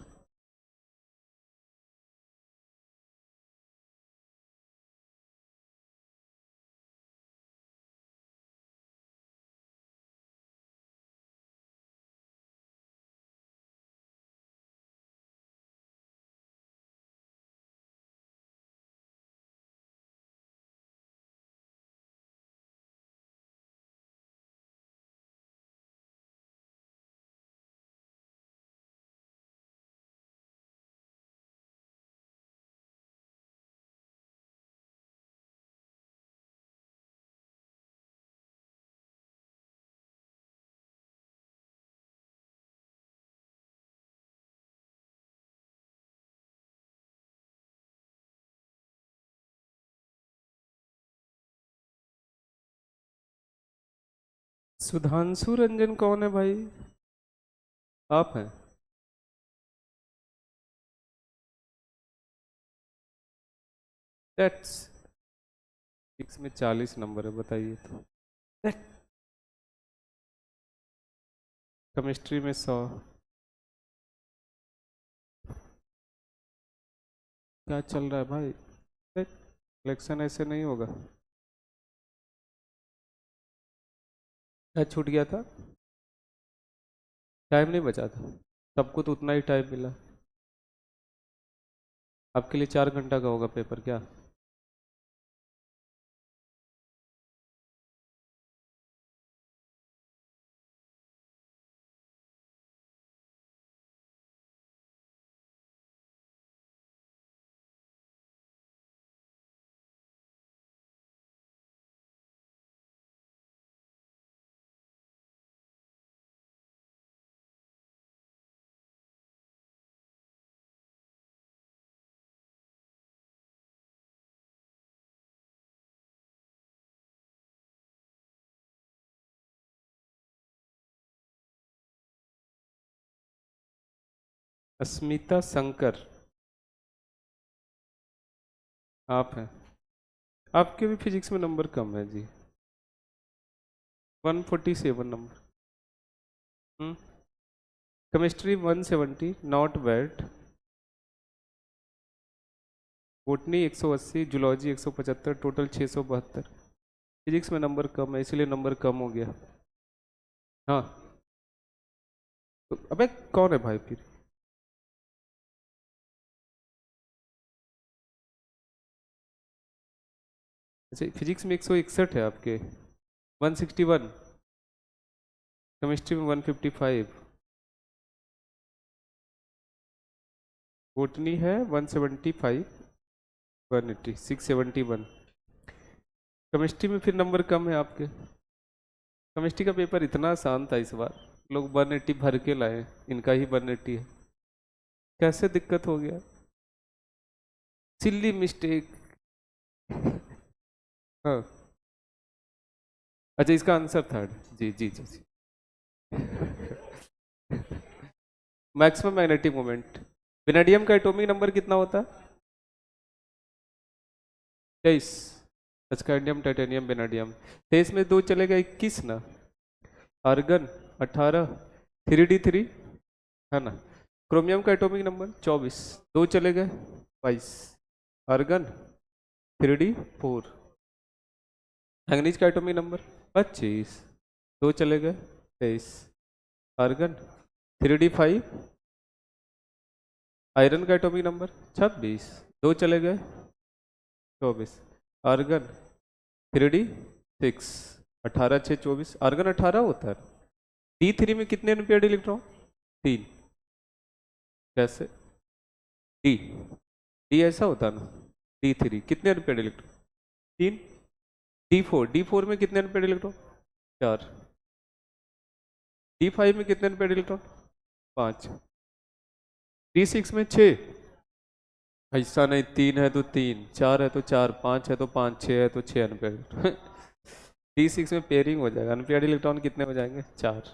सुधांशु रंजन कौन है भाई? आप हैं? दैट्स 6 में 40 नंबर है, बताइए तो। केमिस्ट्री में 100। क्या चल रहा है भाई? इलेक्शन ऐसे नहीं होगा। क्या छूट गया था? टाइम नहीं बचा था? सबको तो उतना ही टाइम मिला। आपके लिए 4 घंटा का होगा पेपर क्या? अस्मिता शंकर। आप हैं? आपके भी फिजिक्स में नंबर कम है जी। 147 number. Chemistry 170, not bad. Botany 180, zoology 175, total 672। Physics में नंबर कम है, इसीलिए नंबर कम हो गया। हाँ, तो अबे कौन है भाई फिर? अच्छा, फिजिक्स में 161 है आपके। 161। केमिस्ट्री में 155। बोटनी है 175। 180, 671। केमिस्ट्री में फिर नंबर कम है आपके। केमिस्ट्री का पेपर इतना आसान था इस बार, लोग 180 भर के लाए, इनका ही 180 है। कैसे दिक्कत हो गया, सिल्ली मिस्टेक। हाँ, अच्छा इसका आंसर थर्ड। जी जी जी जी। मैक्सिमम मैग्नेटिक मोमेंट, वेनेडियम का एटॉमिक नंबर कितना होता है? 23। स्कैंडियम टाइटेनियम वेनेडियम, 23 में दो चलेगा 21 ना। आर्गन 18, 3d3 है ना। क्रोमियम का एटॉमिक नंबर 24, दो चले गए 22। Argon 3d4। मैंगनीज का एटॉमिक नंबर 25, दो चले गए 23। Argon 3d5। आयरन का एटॉमिक नंबर 26, दो चले गए 24। Argon 3d6। 18 6 24, आर्गन 18 होता है। D3 में कितने अनपेयर्ड इलेक्ट्रॉन? 3। कैसे? डी, डी ऐसा होता है ना। D3 कितने अनपेयर्ड इलेक्ट्रॉन? 3। D4, D4 में कितने अनपेयर्ड इलेक्ट्रॉन? 4। D5 में कितने अनपेयर्ड इलेक्ट्रॉन? 5। D6 में 6। ऐसा नहीं, 3 है तो 3, 4 है तो 4, 5 है तो 5, 6 है तो 6 अनपेयर्ड। D6 में पेयरिंग हो जाएगा, अनपेयर्ड इलेक्ट्रॉन कितने हो जाएंगे? 4।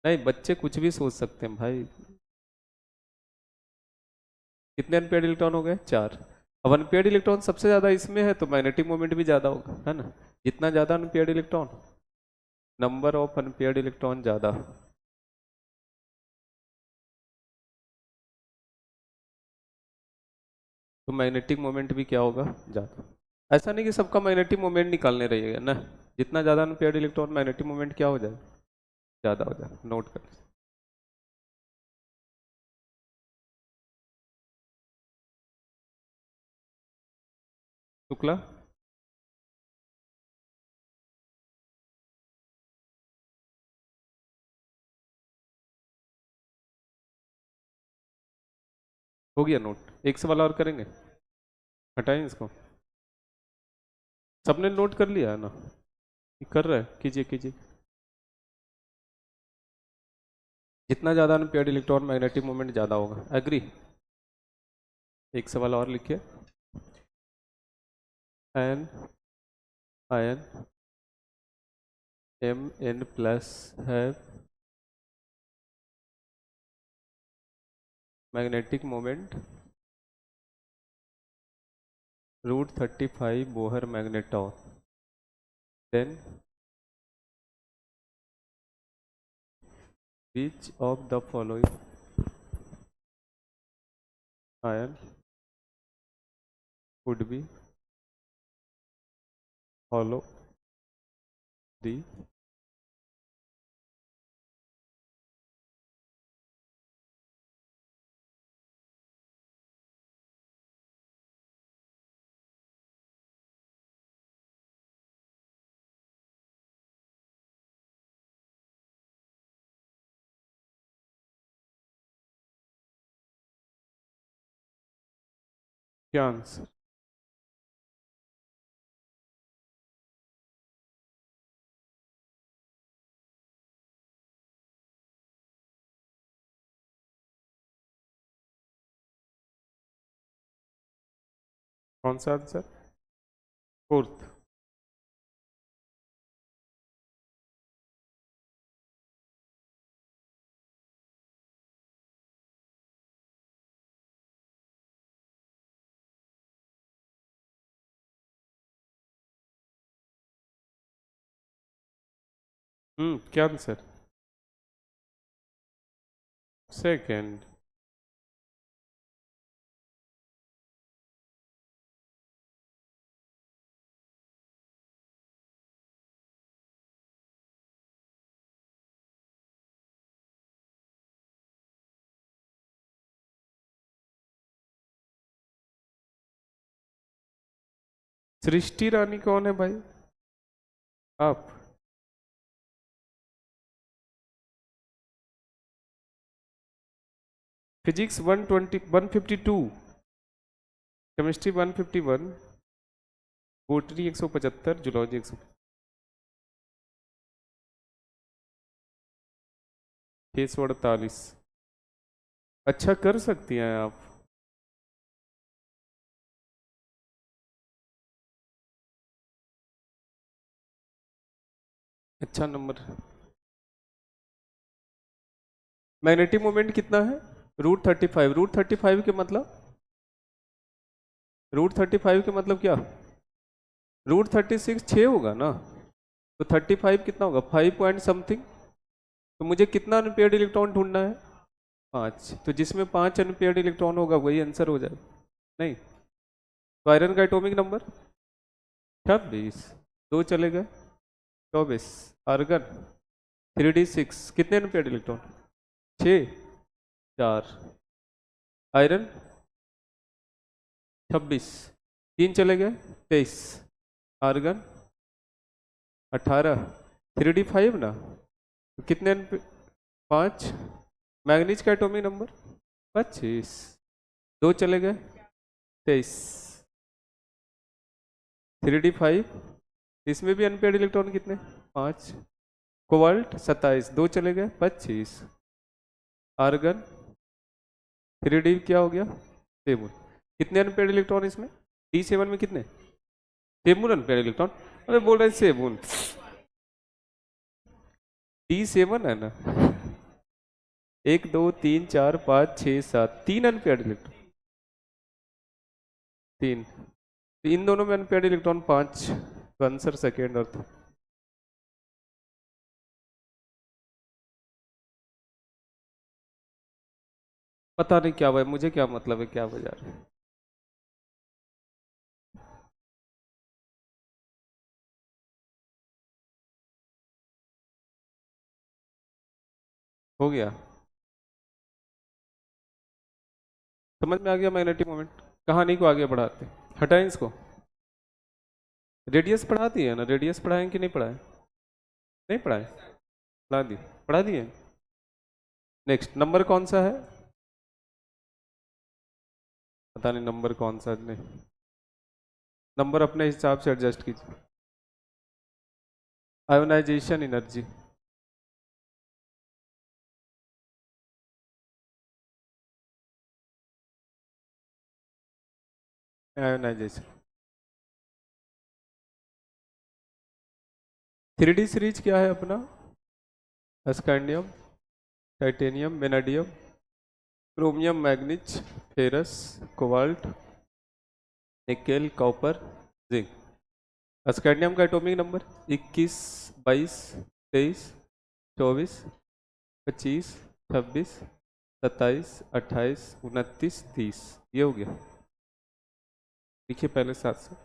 नहीं, बच्चे कुछ भी सोच सकते हैं भाई। कितने अनपेयर्ड इलेक्ट्रॉन हो गए? 4। अब अनपेयर्ड इलेक्ट्रॉन सबसे ज्यादा इसमें है तो मैग्नेटिक मोमेंट भी ज्यादा होगा, है ना। जितना ज्यादा unpaired electron, number of unpaired electron ज्यादा, तो मैग्नेटिक मोमेंट भी क्या होगा? ज्यादा। ऐसा नहीं कि सबका मैग्नेटिक मोमेंट निकालने रहिएगा ना, जितना ज्यादा अनपेयर्ड इलेक्ट्रॉन मैग्नेटिक मोमेंट क्या हो जाए? ज्यादा हो जाए, नोट कर। शुक्ला, हो गया नोट? एक सवाल और करेंगे, हटाएं इसको। सबने नोट कर लिया है ना? कर रहे हैं, कीजिए कीजिए। जितना ज़्यादा अनपेयर्ड इलेक्ट्रॉन मैग्नेटिक मोमेंट ज़्यादा होगा, एग्री। एक सवाल और लिखिए। एन आयन Mn प्लस है magnetic moment √35 Bohr magneton, then which of the following ion would be hollow the क्या आंसर? कौन सा आंसर? फोर्थ। क्या आंसर? सेकंड। सृष्टि रानी कौन है भाई? आप? Physics 120 152, chemistry 151, botany 175, zoology 100। 648। अच्छा कर सकती हैं आप। अच्छा नंबर। मैग्नेटिक मोमेंट कितना है? √35। √35 के मतलब, √35 के मतलब क्या? √36 6 होगा ना, तो 35 कितना होगा? 5 पॉइंट समथिंग। तो मुझे कितना अनपेयर्ड इलेक्ट्रॉन ढूंढना है? 5। तो जिसमें 5 अनपेयर्ड इलेक्ट्रॉन होगा वही आंसर हो जाएगा। नहीं, तो आयरन का एटॉमिक नंबर 26। 2 चले गए, 24। आर्गन 3d6, कितने अनपेयर्ड इलेक्ट्रॉन? 6। 4। आयरन 26। 3 चले गए, 23। आर्गन 18। 3d5 ना, तो कितने? 5। मैग्नीज का एटॉमिक नंबर 25। 2 चले गए, 23। 3d5, इसमें भी अनपेयर्ड इलेक्ट्रॉन कितने? 5। कोबाल्ट 27। 2 चले गए, 25। आर्गन 3d क्या हो गया? 7। कितने अनपेयर्ड इलेक्ट्रॉन इसमें? D7 में कितने? 7 अनपेयर्ड इलेक्ट्रॉन। अरे बोल रहे 7, D7 है ना। 1 2 3 4 5 6 7, 3 अनपेयर्ड इलेक्ट्रॉन। 3। तो इन दोनों में अनपेयर्ड इलेक्ट्रॉन 5, तो आंसर सेकेंड और था। पता नहीं क्या हुआ, मुझे क्या मतलब है क्या बजा रहे हैं। हो गया, समझ में आ गया मैग्नेटिक मोमेंट। कहानी को आगे बढ़ाते, हटाएं इसको। रेडियस पढ़ा दिए ना? रेडियस पढ़ाएं कि नहीं पढ़ाएं? नहीं पढ़ाएं? पढ़ा दी, पढ़ा दिए। नेक्स्ट नंबर कौन सा है? पता नहीं नंबर कौन सा है। नहीं, नंबर अपने हिसाब से एडजस्ट कीजिए। Ionisation energy. Ionisation. 3D series क्या है अपना? Scandium, titanium, vanadium, chromium, manganese, ferrous, cobalt, nickel, copper, zinc. Scandium का एटॉमिक नंबर 21, 22, 23, 24, 25, 26, 27, 28, 29, 30। ये हो गया। लिखिए पहले साथ से।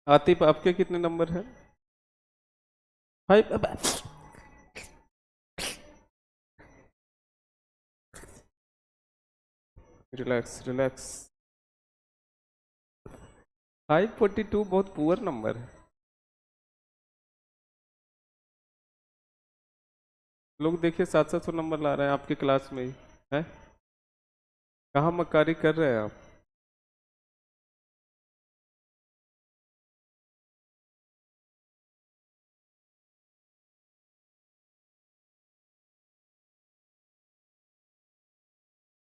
आतिफ आपके कितने नंबर हैं? 5। Relax relax. 542 बहुत पुअर नंबर है। लोग देखिए 700 नंबर ला रहे हैं आपकी क्लास में ही है। कहाँ मक्कारी कर रहे हैं आप?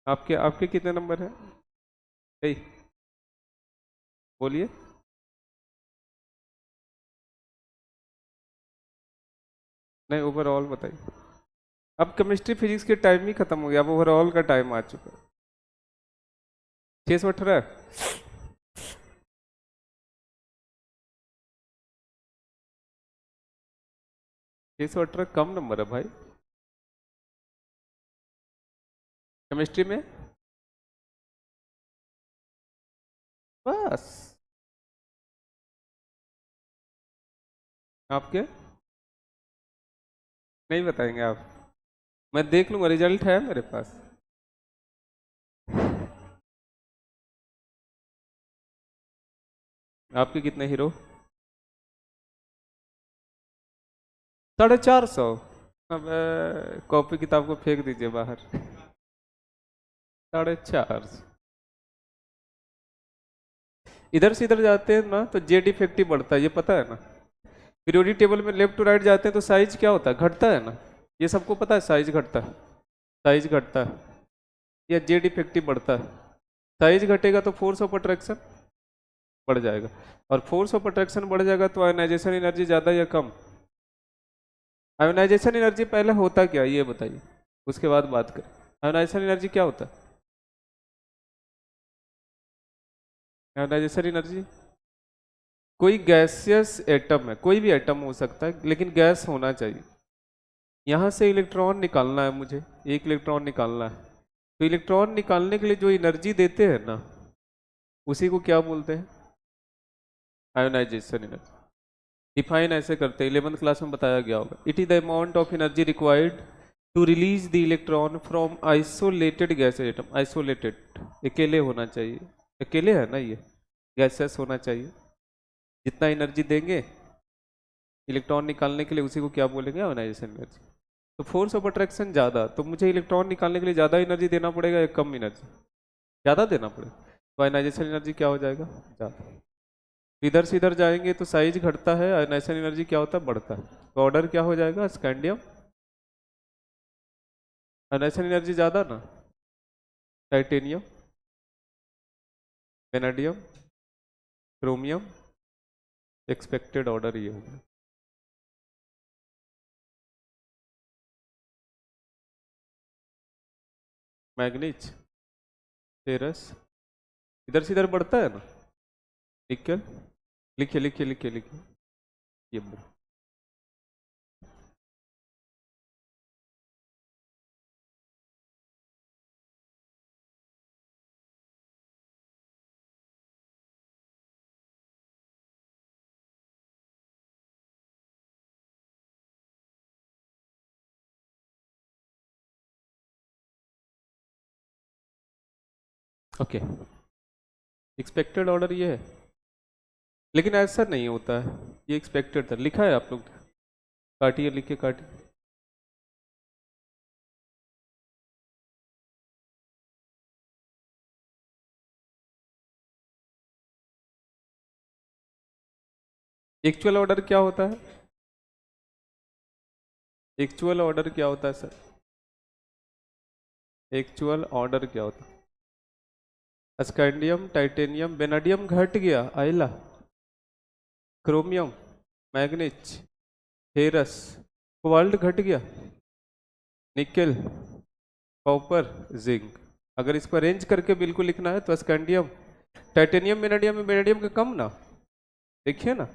आपके आपके कितने नंबर हैं? ए, बोलिए। नहीं, ओवरऑल बताइए। अब केमिस्ट्री फिजिक्स के टाइम ही खत्म हो गया, अब ओवरऑल का टाइम आ चुका है। 618। 618 कम नंबर है भाई केमिस्ट्री में। बस आपके नहीं बताएंगे आप? मैं देख लूंगा, रिजल्ट है मेरे पास। आपके कितने हीरो? 450। अब कॉपी किताब को फेंक दीजिए बाहर। 450। इधर से इधर जाते हैं ना तो जेड इफेक्टिव बढ़ता है, ये पता है ना। पीरियोडिक टेबल में लेफ्ट टू राइट जाते हैं तो साइज क्या होता है, घटता है ना। ये सबको पता है, साइज घटता है। साइज घटता है या जेड इफेक्टिव बढ़ता है। साइज घटेगा तो फोर्स ऑफ अट्रैक्शन बढ़ जाएगा, और फोर्स ऑफ अट्रैक्शन बढ़ जाएगा तो आयोनाइजेशन एनर्जी ज़्यादा या कम? आयोनाइजेशन एनर्जी पहले होता क्या ये बताइए, उसके बाद बात करें। आयोनाइजेशन एनर्जी क्या होता है? आयोनाइजेशन एनर्जी, कोई गैसियस एटम है, कोई भी एटम हो सकता है लेकिन गैस होना चाहिए। यहाँ से इलेक्ट्रॉन निकालना है मुझे, एक इलेक्ट्रॉन निकालना है। तो इलेक्ट्रॉन निकालने के लिए जो एनर्जी देते हैं ना, उसी को क्या बोलते हैं? Ionisation energy. डिफाइन ऐसे करते हैं, 11th क्लास में बताया गया होगा। It is the amount of energy required to release the electron from isolated gas atom. Isolated, अकेले होना चाहिए। अकेले है ना ये, गैसेस होना चाहिए। जितना एनर्जी देंगे इलेक्ट्रॉन निकालने के लिए उसी को क्या बोलेंगे? Ionization energy. तो फोर्स ऑफ अट्रैक्शन ज़्यादा, तो मुझे इलेक्ट्रॉन निकालने के लिए ज़्यादा एनर्जी देना पड़ेगा या कम एनर्जी? ज़्यादा देना पड़ेगा, तो आयोनाइजेशन एनर्जी क्या हो जाएगा? ज़्यादा। इधर से इधर जाएंगे तो साइज घटता है, आयोनाइजेशन एनर्जी क्या होता है? बढ़ता है। तो ऑर्डर क्या हो जाएगा? स्कैंडियम। आयोनाइजेशन एनर्जी ज़्यादा ना, titanium, vanadium, chromium. Expected order ये होगा। मैग्नीज, फेरस, इधर से इधर बढ़ता है ना। निकल, लिखिए लिखिए लिखिए लिखिए, ये ओके। एक्सपेक्टेड ऑर्डर ये है, लेकिन ऐसा नहीं होता है। ये एक्सपेक्टेड था, लिखा है आप लोग, काटिए, लिख के काटिए। एक्चुअल ऑर्डर क्या होता है? एक्चुअल ऑर्डर क्या होता है सर? एक्चुअल ऑर्डर क्या होता है? स्कैंडियम, टाइटेनियम, वेनेडियम घट गया, आइला, क्रोमियम, मैग्नीज, फेरस, कोबाल्ट घट गया, निकेल, कॉपर, जिंक। अगर इसको अरेंज करके बिल्कुल लिखना है तो स्कैंडियम, टाइटेनियम, वेनेडियम में वेनेडियम का कम ना, देखिए ना,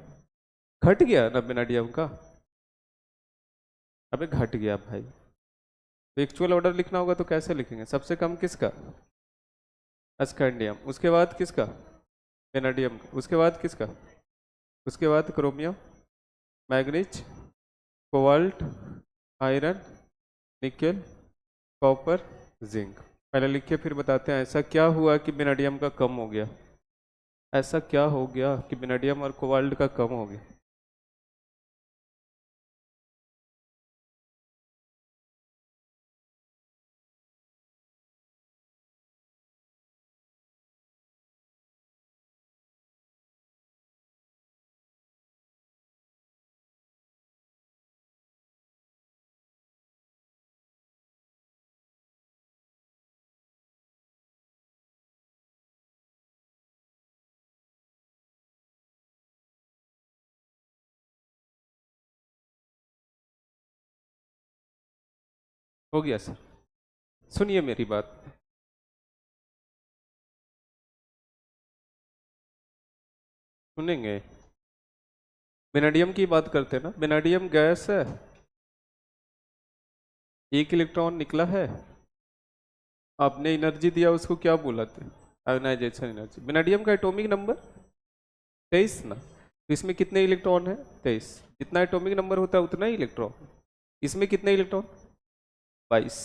घट गया ना वेनेडियम का। अबे घट गया भाई। तो एक्चुअल ऑर्डर लिखना होगा तो कैसे लिखेंगे? सबसे कम किसका? स्कैंडियम। उसके बाद किसका? वेनेडियम। उसके बाद किसका? उसके बाद chromium, manganese, cobalt, iron, nickel, copper, zinc. पहले लिखिए फिर बताते हैं ऐसा क्या हुआ कि वेनेडियम का कम हो गया। ऐसा क्या हो गया कि वेनेडियम और कोबाल्ट का कम हो गया? हो गया सर। सुनिए मेरी बात, सुनेंगे? वेनेडियम की बात करते हैं ना। वेनेडियम गैस है, एक इलेक्ट्रॉन निकला है, आपने एनर्जी दिया, उसको क्या बोला थे? Ionization energy. वेनेडियम का एटॉमिक नंबर 23 ना। तो इसमें कितने इलेक्ट्रॉन है? 23। जितना एटॉमिक नंबर होता है उतना ही इलेक्ट्रॉन। इसमें कितने इलेक्ट्रॉन? 22।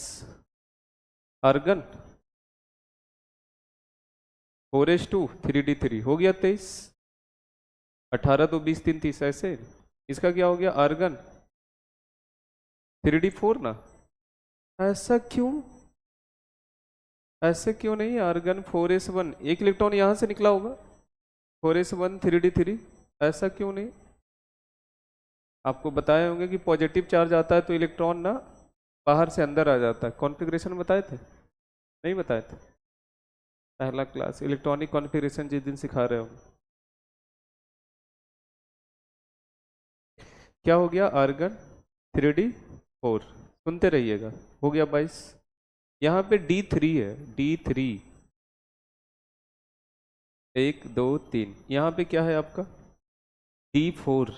आर्गन 4s2 3d3 हो गया 23। 18 तो 20 3 30 ऐसे। इसका क्या हो गया आर्गन 3d4 ना। ऐसा क्यों? ऐसे क्यों नहीं, आर्गन 4s1 एक इलेक्ट्रॉन यहाँ से निकला होगा 4s1 3d3। ऐसा क्यों नहीं? आपको बताए होंगे कि पॉजिटिव चार्ज आता है तो इलेक्ट्रॉन ना बाहर से अंदर आ जाता है। कॉन्फ़िगरेशन बताए थे नहीं बताए थे? पहला क्लास इलेक्ट्रॉनिक कॉन्फ़िगरेशन जिस दिन सिखा रहे हो। क्या हो गया आर्गन 3d4। सुनते रहिएगा। हो गया 22। यहाँ पे D3 है, D3 1 2 3। यहाँ पे क्या है आपका D4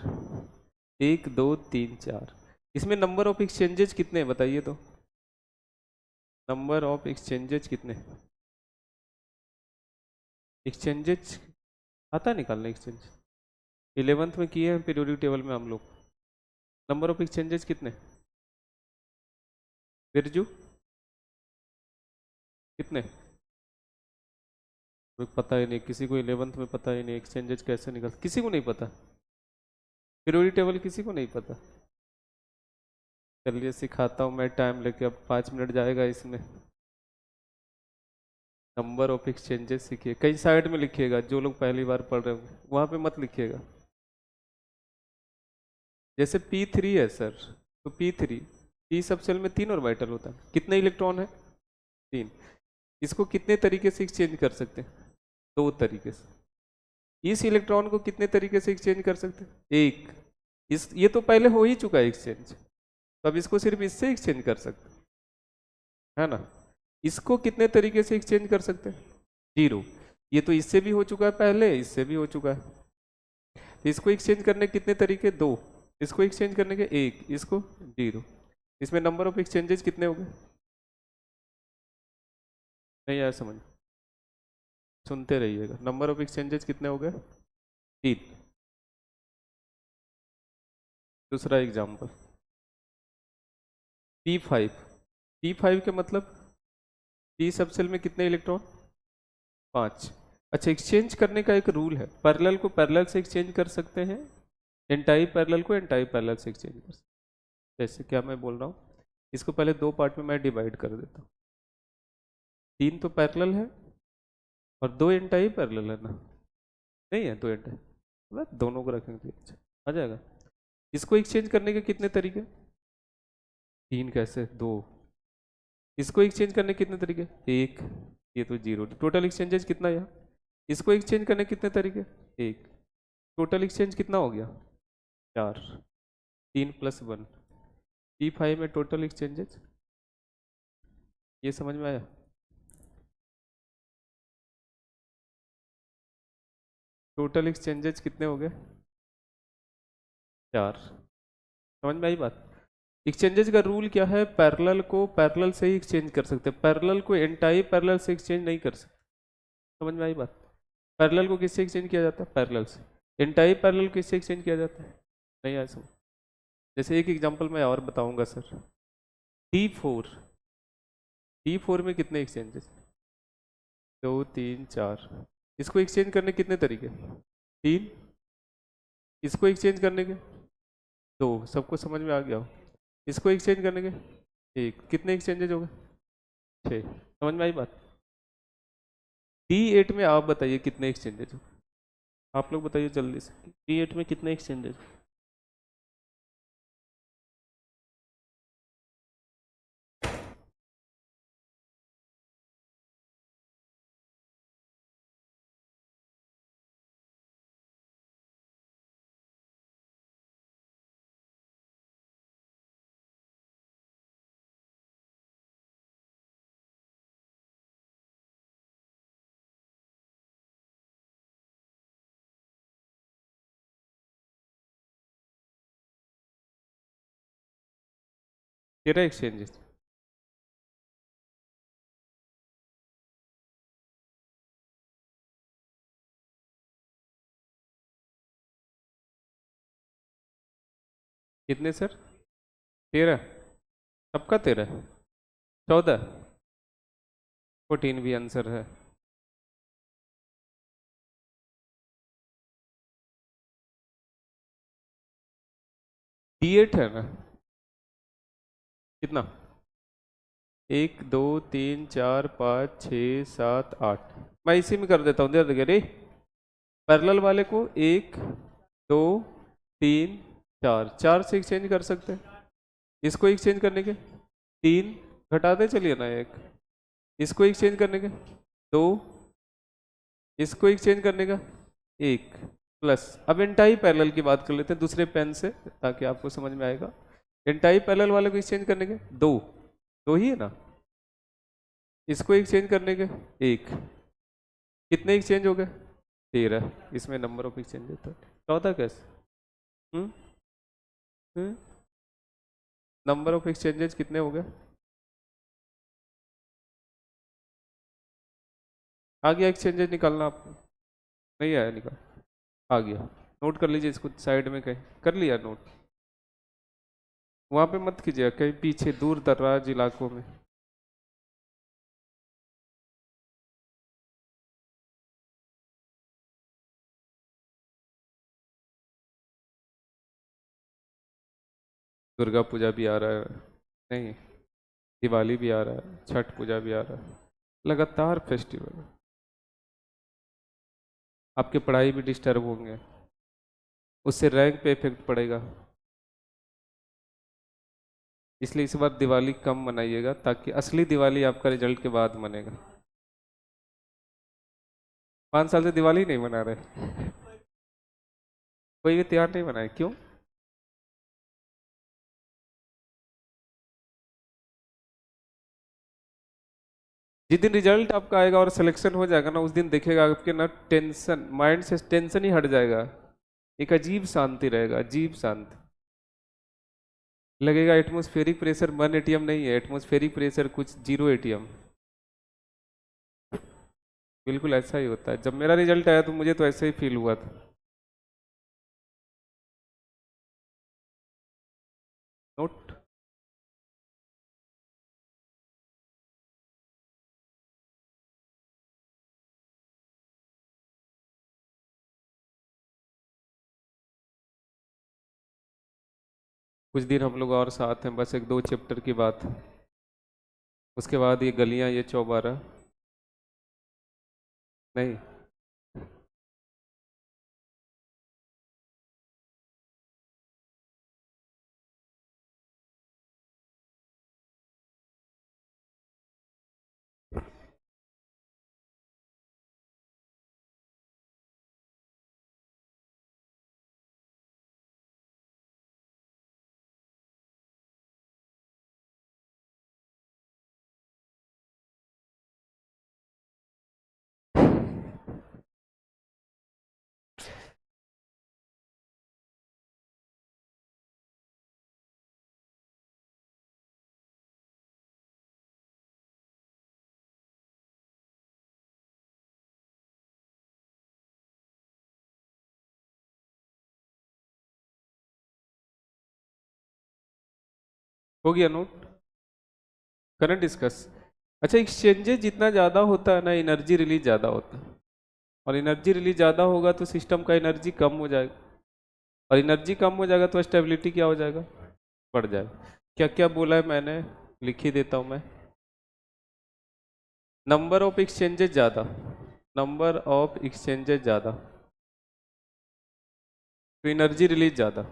1 2 3 4। इसमें नंबर ऑफ एक्सचेंजेस कितने हैं बताइए तो। नंबर ऑफ एक्सचेंजेस कितने? एक्सचेंजेस आता है निकालने एक्सचेंज। 11th में किए हैं पीरियोडिक टेबल में हम लोग। नंबर ऑफ एक्सचेंजेस कितने बिरजू? कितने? कोई पता ही नहीं किसी को। 11th में पता ही नहीं एक्सचेंजेस कैसे निकल, किसी को नहीं पता। पीरियोडिक टेबल किसी को नहीं पता। चलिए सिखाता हूँ मैं टाइम लेके। अब 5 मिनट जाएगा इसमें। नंबर ऑफ एक्सचेंजेस सीखिए। कई साइड में लिखिएगा, जो लोग पहली बार पढ़ रहे होंगे वहाँ पे मत लिखिएगा। जैसे P3 है सर, तो P3 P सब सेल में 3 ऑर्बिटल होता है। कितने इलेक्ट्रॉन है? 3। इसको कितने तरीके से एक्सचेंज कर सकते हैं? 2 तरीके से। इस इलेक्ट्रॉन को कितने तरीके से एक्सचेंज कर सकते हैं? एक। इस ये तो पहले हो ही चुका है एक्सचेंज, तो अब इसको सिर्फ इससे एक्सचेंज कर सकते हैं, है ना। इसको कितने तरीके से एक्सचेंज कर सकते हैं? 0। ये तो इससे भी हो चुका है पहले, इससे भी हो चुका है। तो इसको एक्सचेंज करने के कितने तरीके? 2। इसको एक्सचेंज करने के 1, इसको 0। इसमें नंबर ऑफ एक्सचेंजेस कितने हो गए? नहीं आया समझ? सुनते रहिएगा। नंबर ऑफ एक्सचेंजेस कितने हो गए? 3। दूसरा एग्जाम्पल P5। P5 के मतलब P सब सेल में कितने इलेक्ट्रॉन? 5। अच्छा, एक्सचेंज करने का एक रूल है। पैरेलल को पैरेलल से एक्सचेंज कर सकते हैं, एंटाई पैरेलल को एंटाई पैरेलल से एक्सचेंज कर सकते हैं। जैसे क्या मैं बोल रहा हूँ, इसको पहले 2 पार्ट में मैं डिवाइड कर देता हूँ। 3 तो पैरेलल है और 2 एंटाई पैरेलल है ना। नहीं है 2 एंटाई, बस दोनों को रखेंगे तो अच्छा आ जाएगा। इसको एक्सचेंज करने के कितने तरीके? 3 कैसे? 2। इसको एक्सचेंज करने के कितने तरीके? 1। ये तो 0। टोटल एक्सचेंजेस कितना यहाँ? इसको एक्सचेंज करने के कितने तरीके? 1। टोटल एक्सचेंज कितना हो गया? 4। 3 + 1। P5 में टोटल एक्सचेंजेस ये समझ में आया? टोटल एक्सचेंजेस कितने हो गए? 4। समझ में आई बात? एक्सचेंजेस का रूल क्या है? पैरेलल को पैरेलल से ही एक्सचेंज कर सकते हैं, पैरेलल को एंटाई पैरेलल से एक्सचेंज नहीं कर सकते। समझ में आई बात? पैरेलल को किससे एक्सचेंज किया जाता है? पैरेलल से। एंटाई पैरेलल को किससे एक्सचेंज किया जाता है? नहीं आया समझ? जैसे एक एग्जांपल मैं और बताऊंगा सर। D4। D4 में कितने एक्सचेंजेस? 2 3 4। इसको एक्सचेंज करने के कितने तरीके? 3। इसको एक्सचेंज करने के 2। सबको समझ में आ गया हो? इसको एक्सचेंज करने के 1। कितने एक्सचेंजेज हो गए? 6। समझ में आई बात? D8 में आप बताइए कितने एक्सचेंजेज हो? आप लोग बताइए जल्दी से, D8 में कितने एक्सचेंजेज? तेरह एक्सचेंजेस। कितने सर? 13? सबका 13? 14? 14 भी आंसर है। D8 है ना, कितना, 1 2 3 4 5 6 7 8, मैं इसी में कर देता हूँ, दे देखिए रे, पैरेलल वाले को 1 2 3 4, 4 से एक्सचेंज कर सकते हैं, इसको एक्सचेंज करने के 3, घटाते चलिए ना 1, इसको एक्सचेंज करने के 2, इसको एक्सचेंज करने का 1, प्लस अब एंटाई पैरेलल की बात कर लेते हैं दूसरे पेन से ताकि आपको समझ में आएगा। एंटाई पैरेलल वाले को एक्सचेंज करने के 2, 2 ही है ना, इसको एक्सचेंज करने के 1, कितने एक्सचेंज हो गए, 13, इसमें नंबर ऑफ एक्सचेंज होता है 14 कैसे, हम्म नंबर ऑफ एक्सचेंजेस कितने हो गए, आ गया एक्सचेंजेस निकालना आपको, नहीं आया निकाल, आ गया, नोट कर लीजिए इसको साइड में कहीं, कर लिया नोट, वहाँ पे मत कीजिएगा कहीं पीछे दूर दराज इलाकों में। दुर्गा पूजा भी आ रहा है, नहीं, दिवाली भी आ रहा है, छठ पूजा भी आ रहा है, लगातार फेस्टिवल, आपकी पढ़ाई भी डिस्टर्ब होंगे, उससे रैंक पे इफेक्ट पड़ेगा, इसलिए इस बार दिवाली कम मनाइएगा ताकि असली दिवाली आपका रिजल्ट के बाद मनेगा। 5 साल से दिवाली नहीं मना रहे, कोई भी त्योहार नहीं मनाए, क्यों, जिस दिन रिजल्ट आपका आएगा और सिलेक्शन हो जाएगा ना, उस दिन देखेगा आपके ना टेंशन, माइंड से टेंशन ही हट जाएगा, एक अजीब शांति रहेगा, अजीब शांति लगेगा, एटमॉस्फेरिक प्रेशर 1 ATM नहीं है, एटमॉस्फेरिक प्रेशर कुछ 0 ATM, बिल्कुल ऐसा ही होता है, जब मेरा रिजल्ट आया तो मुझे तो ऐसा ही फील हुआ था। नोट, कुछ दिन हम लोग और साथ हैं, बस 1 2 चैप्टर की बात है, उसके बाद ये गलियां, ये चौबारा, नहीं, हो गया नोट, करंट डिस्कस। अच्छा, एक्सचेंजेस जितना ज़्यादा होता है ना, एनर्जी रिलीज ज़्यादा होता है, और एनर्जी रिलीज ज़्यादा होगा तो सिस्टम का एनर्जी कम हो जाएगा, और एनर्जी कम हो जाएगा तो स्टेबिलिटी क्या हो जाएगा, बढ़ जाएगा। क्या क्या बोला है मैंने, लिख ही देता हूँ मैं, नंबर ऑफ एक्सचेंजेस ज़्यादा, नंबर ऑफ एक्सचेंजेस ज़्यादा तो एनर्जी रिलीज ज़्यादा,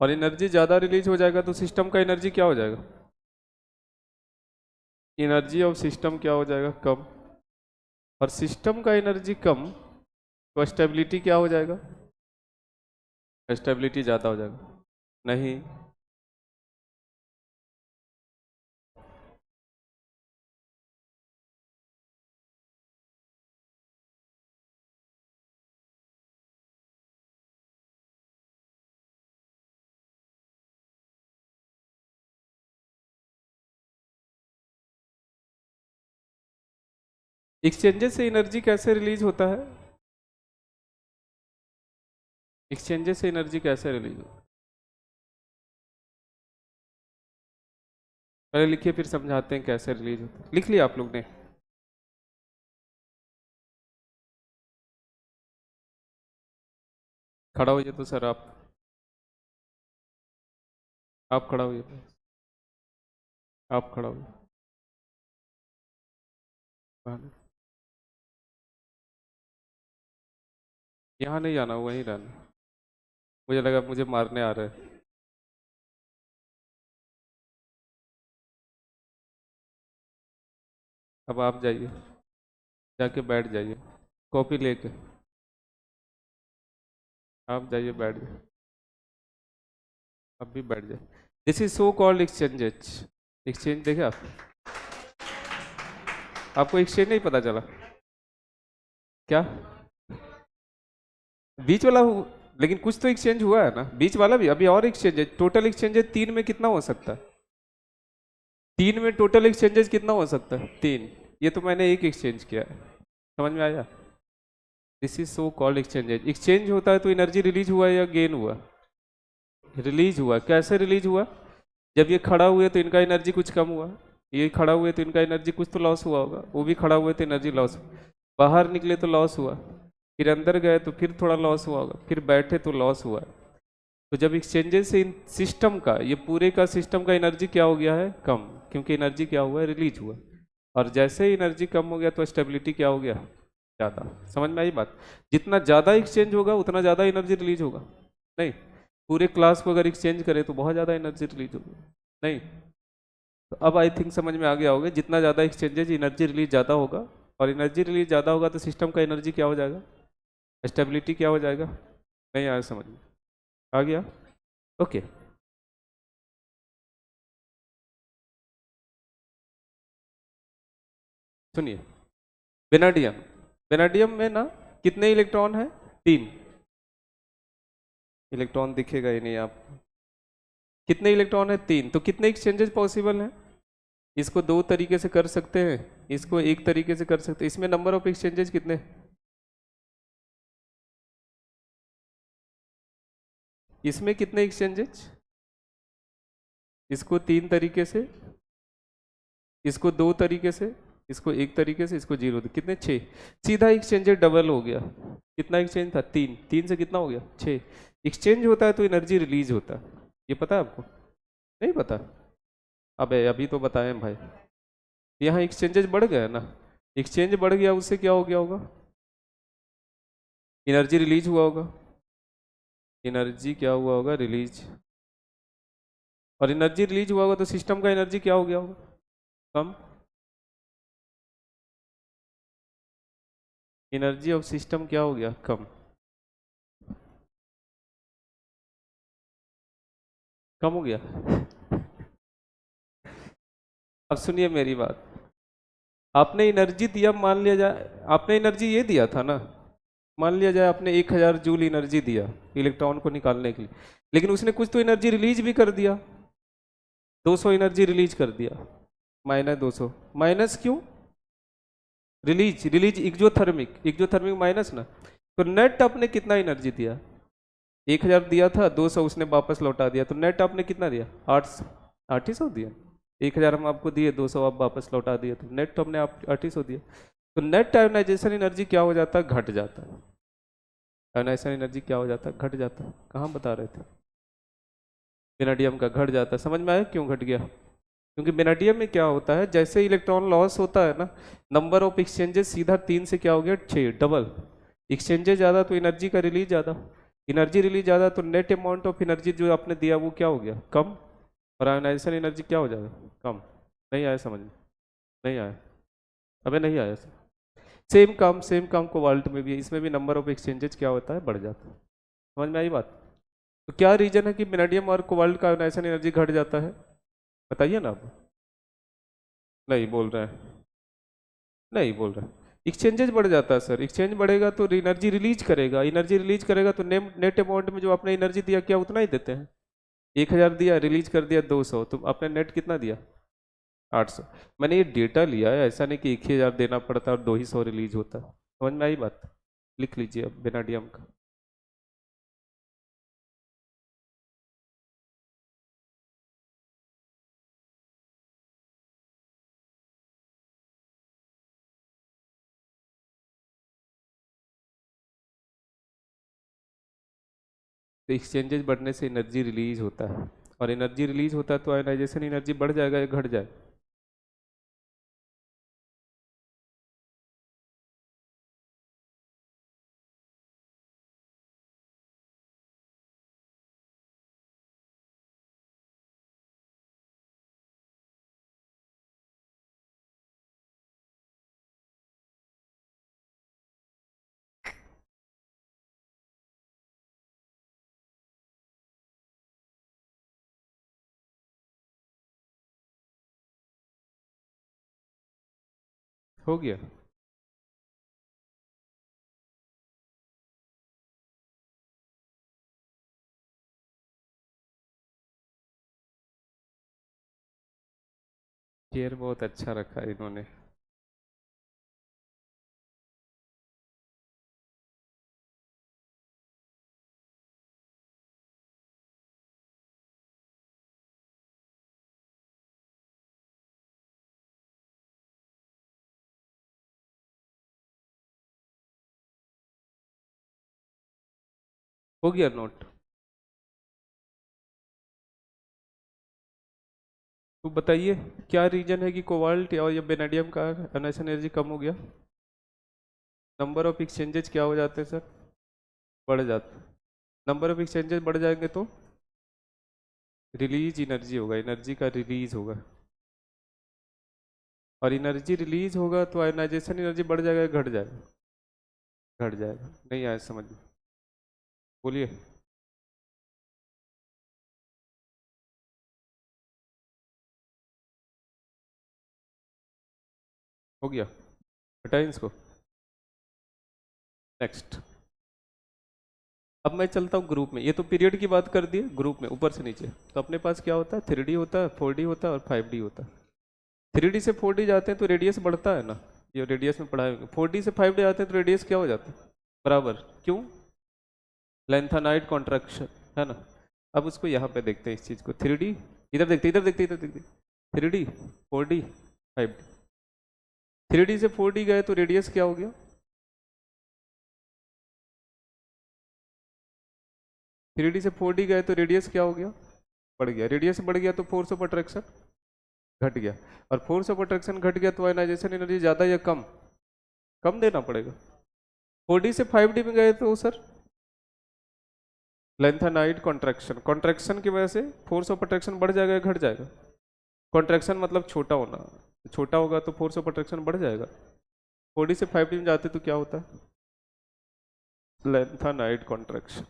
और एनर्जी ज़्यादा रिलीज हो जाएगा तो सिस्टम का एनर्जी क्या हो जाएगा, एनर्जी ऑफ सिस्टम क्या हो जाएगा, कम, और सिस्टम का एनर्जी कम तो स्टेबिलिटी क्या हो जाएगा, स्टेबिलिटी ज़्यादा हो जाएगा, नहीं, एक्सचेंजेस से एनर्जी कैसे रिलीज होता है, एक्सचेंजेस से एनर्जी कैसे रिलीज होता है, पहले लिखिए फिर समझाते हैं कैसे रिलीज होता है, लिख लिया आप लोग ने, खड़ा होइए तो सर, आप खड़ा होइए, आप खड़ा होइए। हाँ, यहाँ नहीं आना, वहीं रहना। मुझे लगा मुझे मारने आ रहे हैं। अब आप जाइए, जाके बैठ जाइए, कॉपी लेके आप जाइए, बैठ जाइए। अब भी बैठ जाइए। This is so called exchanges. Exchange देखे आप? आपको एक्सचेंज नहीं पता चला क्या? बीच वाला लेकिन कुछ तो एक्सचेंज हुआ है ना, बीच वाला भी अभी और एक्सचेंज है। टोटल एक्सचेंजेज तीन में कितना हो सकता है? तीन में टोटल एक्सचेंजेस कितना हो सकता है? तीन। ये तो मैंने एक एक्सचेंज किया है। समझ में आया? This is so called exchanges. Exchange होता है तो एनर्जी रिलीज हुआ या गेन हुआ? रिलीज हुआ। कैसे रिलीज हुआ? जब ये खड़ा हुए तो इनका एनर्जी कुछ कम हुआ, ये खड़ा हुए तो इनका एनर्जी कुछ तो लॉस हुआ होगा, वो भी खड़ा हुए तो एनर्जी लॉस। बाहर निकले तो लॉस हुआ, फिर अंदर गए तो फिर थोड़ा लॉस हुआ होगा, फिर बैठे तो लॉस हुआ। तो जब एक्सचेंजेस से इन सिस्टम का, ये पूरे का सिस्टम का एनर्जी क्या हो गया है? कम। क्योंकि एनर्जी क्या हुआ है? रिलीज हुआ। और जैसे ही एनर्जी कम हो गया तो स्टेबिलिटी क्या हो गया? ज़्यादा। समझ में आई बात? जितना ज़्यादा एक्सचेंज होगा उतना ज़्यादा एनर्जी रिलीज होगा। नहीं, पूरे क्लास को अगर एक्सचेंज करें तो बहुत ज़्यादा एनर्जी रिलीज होगी। नहीं, तो अब आई थिंक समझ में आ गया होगा, जितना ज़्यादा एक्सचेंजेज एनर्जी रिलीज ज़्यादा होगा, और एनर्जी रिलीज ज़्यादा होगा तो सिस्टम का एनर्जी क्या हो जाएगा? स्टेबिलिटी क्या हो जाएगा? नहीं आया समझ में? आ गया? ओके। सुनिए, वेनाडियम, वेनाडियम में ना कितने इलेक्ट्रॉन है? तीन। इलेक्ट्रॉन दिखेगा ही नहीं आपको। कितने इलेक्ट्रॉन है? तीन। तो कितने एक्सचेंजेस पॉसिबल हैं? इसको दो तरीके से कर सकते हैं, इसको एक तरीके से कर सकते हैं। इसमें नंबर ऑफ एक्सचेंजेस कितने? इसमें कितने एक्सचेंजेस? इसको तीन तरीके से, इसको दो तरीके से, इसको एक तरीके से, इसको जीरो। कितने? छः। सीधा एक्सचेंजेस डबल हो गया। कितना एक्सचेंज था? तीन। तीन से कितना हो गया? छः। एक्सचेंज होता है तो एनर्जी रिलीज होता है, ये पता है आपको? नहीं पता? अबे अभी तो बताएं भाई। यहाँ एक्सचेंजेस बढ़ गया ना, एक्सचेंज बढ़ गया, उससे क्या हो गया होगा? एनर्जी रिलीज हुआ होगा। एनर्जी क्या हुआ होगा? रिलीज। और एनर्जी रिलीज हुआ होगा तो सिस्टम का एनर्जी क्या हो गया होगा? कम। एनर्जी ऑफ सिस्टम क्या हो गया? कम। कम हो गया। अब सुनिए मेरी बात। आपने एनर्जी दिया, मान लिया जाए आपने एनर्जी ये दिया था ना, मान लिया जाए आपने 1000 जूल एनर्जी दिया इलेक्ट्रॉन को निकालने के लिए, लेकिन उसने कुछ तो एनर्जी रिलीज भी कर दिया। 200 एनर्जी रिलीज कर दिया। माइनस 200। माइनस क्यों? Release, release exothermic, exothermic minus ना। तो नेट आपने कितना एनर्जी दिया? 1000 दिया था, 200 उसने वापस लौटा दिया, तो नेट आपने कितना दिया? 800। 800 दिया। 1000 हम आपको दिए, 200 आप वापस लौटा दिए, तो नेट तो हमने आप 800 दिया। तो नेट आयोनाइजेशन एनर्जी क्या हो जाता है? घट जाता है। आयोनाइजेशन एनर्जी क्या हो जाता है? घट जाता है। कहाँ बता रहे थे? वेनेडियम का घट जाता है। समझ में आया क्यों घट गया? क्योंकि वेनेडियम में क्या होता है, जैसे इलेक्ट्रॉन लॉस होता है ना, नंबर ऑफ एक्सचेंजेस सीधा तीन से क्या हो गया? छः, डबल। एक्सचेंजेस ज़्यादा तो एनर्जी का रिलीज ज़्यादा, एनर्जी रिलीज ज़्यादा तो नेट अमाउंट ऑफ एनर्जी जो आपने दिया वो क्या हो गया? कम। और आयोनाइजेशन एनर्जी क्या हो जाएगा? कम। नहीं आया समझ में? नहीं आया? अबे नहीं आया। सेम काम कोबाल्ट में भी है, इसमें भी नंबर ऑफ एक्सचेंजेस क्या होता है? बढ़ जाता है। समझ में आई बात? तो क्या रीजन है कि वेनेडियम और कोबाल्ट का आयोनाइजेशन एनर्जी घट जाता है? बताइए ना आप। नहीं बोल रहे हैं, नहीं बोल रहे हैं। एक्सचेंजेस बढ़ जाता है सर, एक्सचेंज बढ़ेगा तो एनर्जी रिलीज करेगा, एनर्जी रिलीज करेगा तो नेट अमाउंट में जो आपने एनर्जी दिया क्या उतना ही देते हैं? 1000 दिया, रिलीज कर दिया 200, तो आपने नेट कितना दिया? 800। मैंने ये डेटा लिया है, ऐसा नहीं कि 1000 देना पड़ता और 200 रिलीज होता। समझ में आई बात? लिख लीजिए अब वेनाडियम का। तो एक्सचेंजेस बढ़ने से एनर्जी रिलीज होता है, और एनर्जी रिलीज होता है तो आयनाइजेशन एनर्जी बढ़ जाएगा या घट जाएगा? हो गया। चेयर बहुत अच्छा रखा है इन्होंने। हो गया नोट? तो बताइए क्या रीजन है कि कोबाल्ट और या वेनेडियम का आयनाइजेशन एनर्जी कम हो गया? नंबर ऑफ एक्सचेंजेस क्या हो जाते हैं सर? बढ़ जाते। नंबर ऑफ एक्सचेंजेस बढ़ जाएंगे तो रिलीज एनर्जी होगा, एनर्जी का रिलीज होगा, और एनर्जी रिलीज होगा तो आयनाइजेशन एनर्जी बढ़ जाएगा या घट जाएगा? घट जाएगा। नहीं आया समझ में? बोलिए। हो गया? हटाएं इसको। नेक्स्ट। अब मैं चलता हूँ ग्रुप में। ये तो पीरियड की बात कर दी है, ग्रुप में ऊपर से नीचे तो अपने पास क्या होता है? 3D होता है, 4D होता है और 5D होता है। 3D से 4D जाते हैं तो रेडियस बढ़ता है ना, ये रेडियस में पढ़ाए होंगे। 4D से 5D आते हैं तो रेडियस क्या हो जाता है? बराबर। क्यों? लेंथानाइड कॉन्ट्रैक्शन, है ना। अब उसको यहाँ पे देखते हैं इस चीज़ को। 3D, इधर देखते इधर देखते इधर देखते, 3D 4D 5D। 3D से 4D गए तो रेडियस क्या हो गया? 3D से 4D गए तो रेडियस क्या हो गया? बढ़ गया। रेडियस बढ़ गया तो फोर्स ऑफ अट्रैक्शन घट गया, और फोर्स ऑफ अट्रैक्शन घट गया तो आयनाइजेशन एनर्जी ज़्यादा या कम? कम देना पड़ेगा। 4D से 5D में गए तो सर लेंथानाइड कॉन्ट्रैक्शन, कॉन्ट्रैक्शन की वजह से फोर्स ऑफ अट्रैक्शन बढ़ जाएगा या घट जाएगा? कॉन्ट्रैक्शन मतलब छोटा होना, छोटा होगा तो फोर्स ऑफ अट्रैक्शन बढ़ जाएगा। 4D से 5D में जाते तो क्या होता है? लेंथानाइड कॉन्ट्रैक्शन।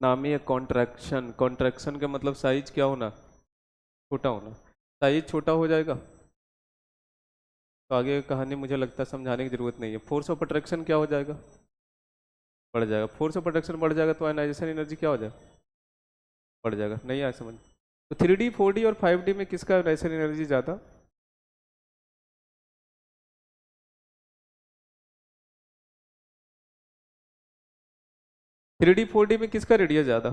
नाम ही है कॉन्ट्रैक्शन। कॉन्ट्रैक्शन का मतलब साइज क्या होना? छोटा होना। साइज छोटा हो जाएगा तो आगे की कहानी मुझे लगता है समझाने की जरूरत नहीं है। फोर्स ऑफ अट्रैक्शन क्या हो जाएगा? बढ़ जाएगा। फोर्स ऑफ अट्रैक्शन बढ़ जाएगा तो आयनाइजेशन एनर्जी क्या हो जाएगा? बढ़ जाएगा। नहीं आया समझ? तो 3D 4D और 5D में किसका आयनाइजेशन एनर्जी ज़्यादा? 3D 4D में किसका रेडियस ज़्यादा?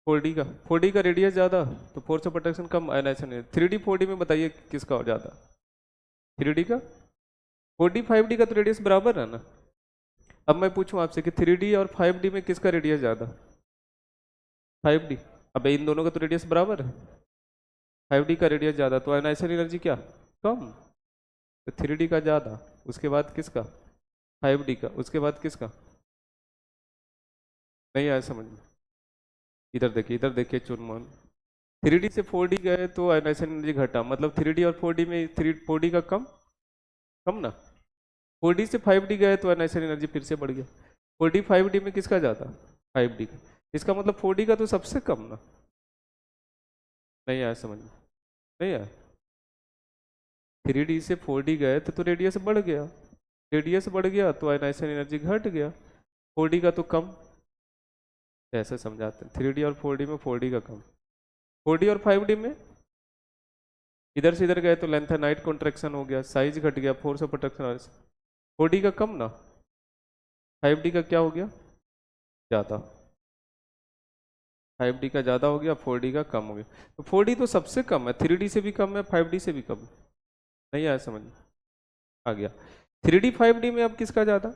4D का। 4D का रेडियस ज़्यादा तो फोर्स ऑफ अट्रैक्शन कम, आयनाइजेशन एनर्जी। 3D 4D में बताइए किसका और ज़्यादा? 3D का। 4D 5D का तो रेडियस बराबर है ना। अब मैं पूछूं आपसे कि 3D और 5D में किसका रेडियस ज़्यादा? 5D। अब इन दोनों का तो रेडियस बराबर है। 5D का रेडियस ज़्यादा तो आयनाइजेशन एनर्जी क्या? कम। तो 3D का ज़्यादा, उसके बाद किसका? 5D का, उसके बाद किसका? नहीं आया समझ में? इधर देखिए, इधर देखिए चुनमोहन। 3D से 4D गए तो आयनाइजेशन एनर्जी घटा, मतलब 3D और 4D में 4D का कम, कम ना। 4D से 5D गए तो आयनाइजेशन एनर्जी फिर से बढ़ गया। 4D 5D में किसका ज़्यादा? 5D का। इसका मतलब 4D का तो सबसे कम ना। नहीं आया समझ में? नहीं आया। 3D से 4D गए तो रेडियस बढ़ गया, रेडियस बढ़ गया तो आयनाइजेशन एनर्जी घट गया। 4D का तो कम। ऐसे समझाते हैं 3D और 4D में 4D का कम। 4D और 5D में इधर से इधर गए तो लेंथानाइड कॉन्ट्रैक्शन हो गया, साइज घट गया, फोर्स ऑफ अट्रैक्शन। 4D का कम ना, 5D का क्या हो गया? ज़्यादा। 5D का ज़्यादा हो गया, 4D का कम हो गया। तो 4D तो सबसे कम है, 3D से भी कम है, 5D से भी कम है। नहीं आया समझ में? आ गया। 3D 5D में अब किसका ज़्यादा?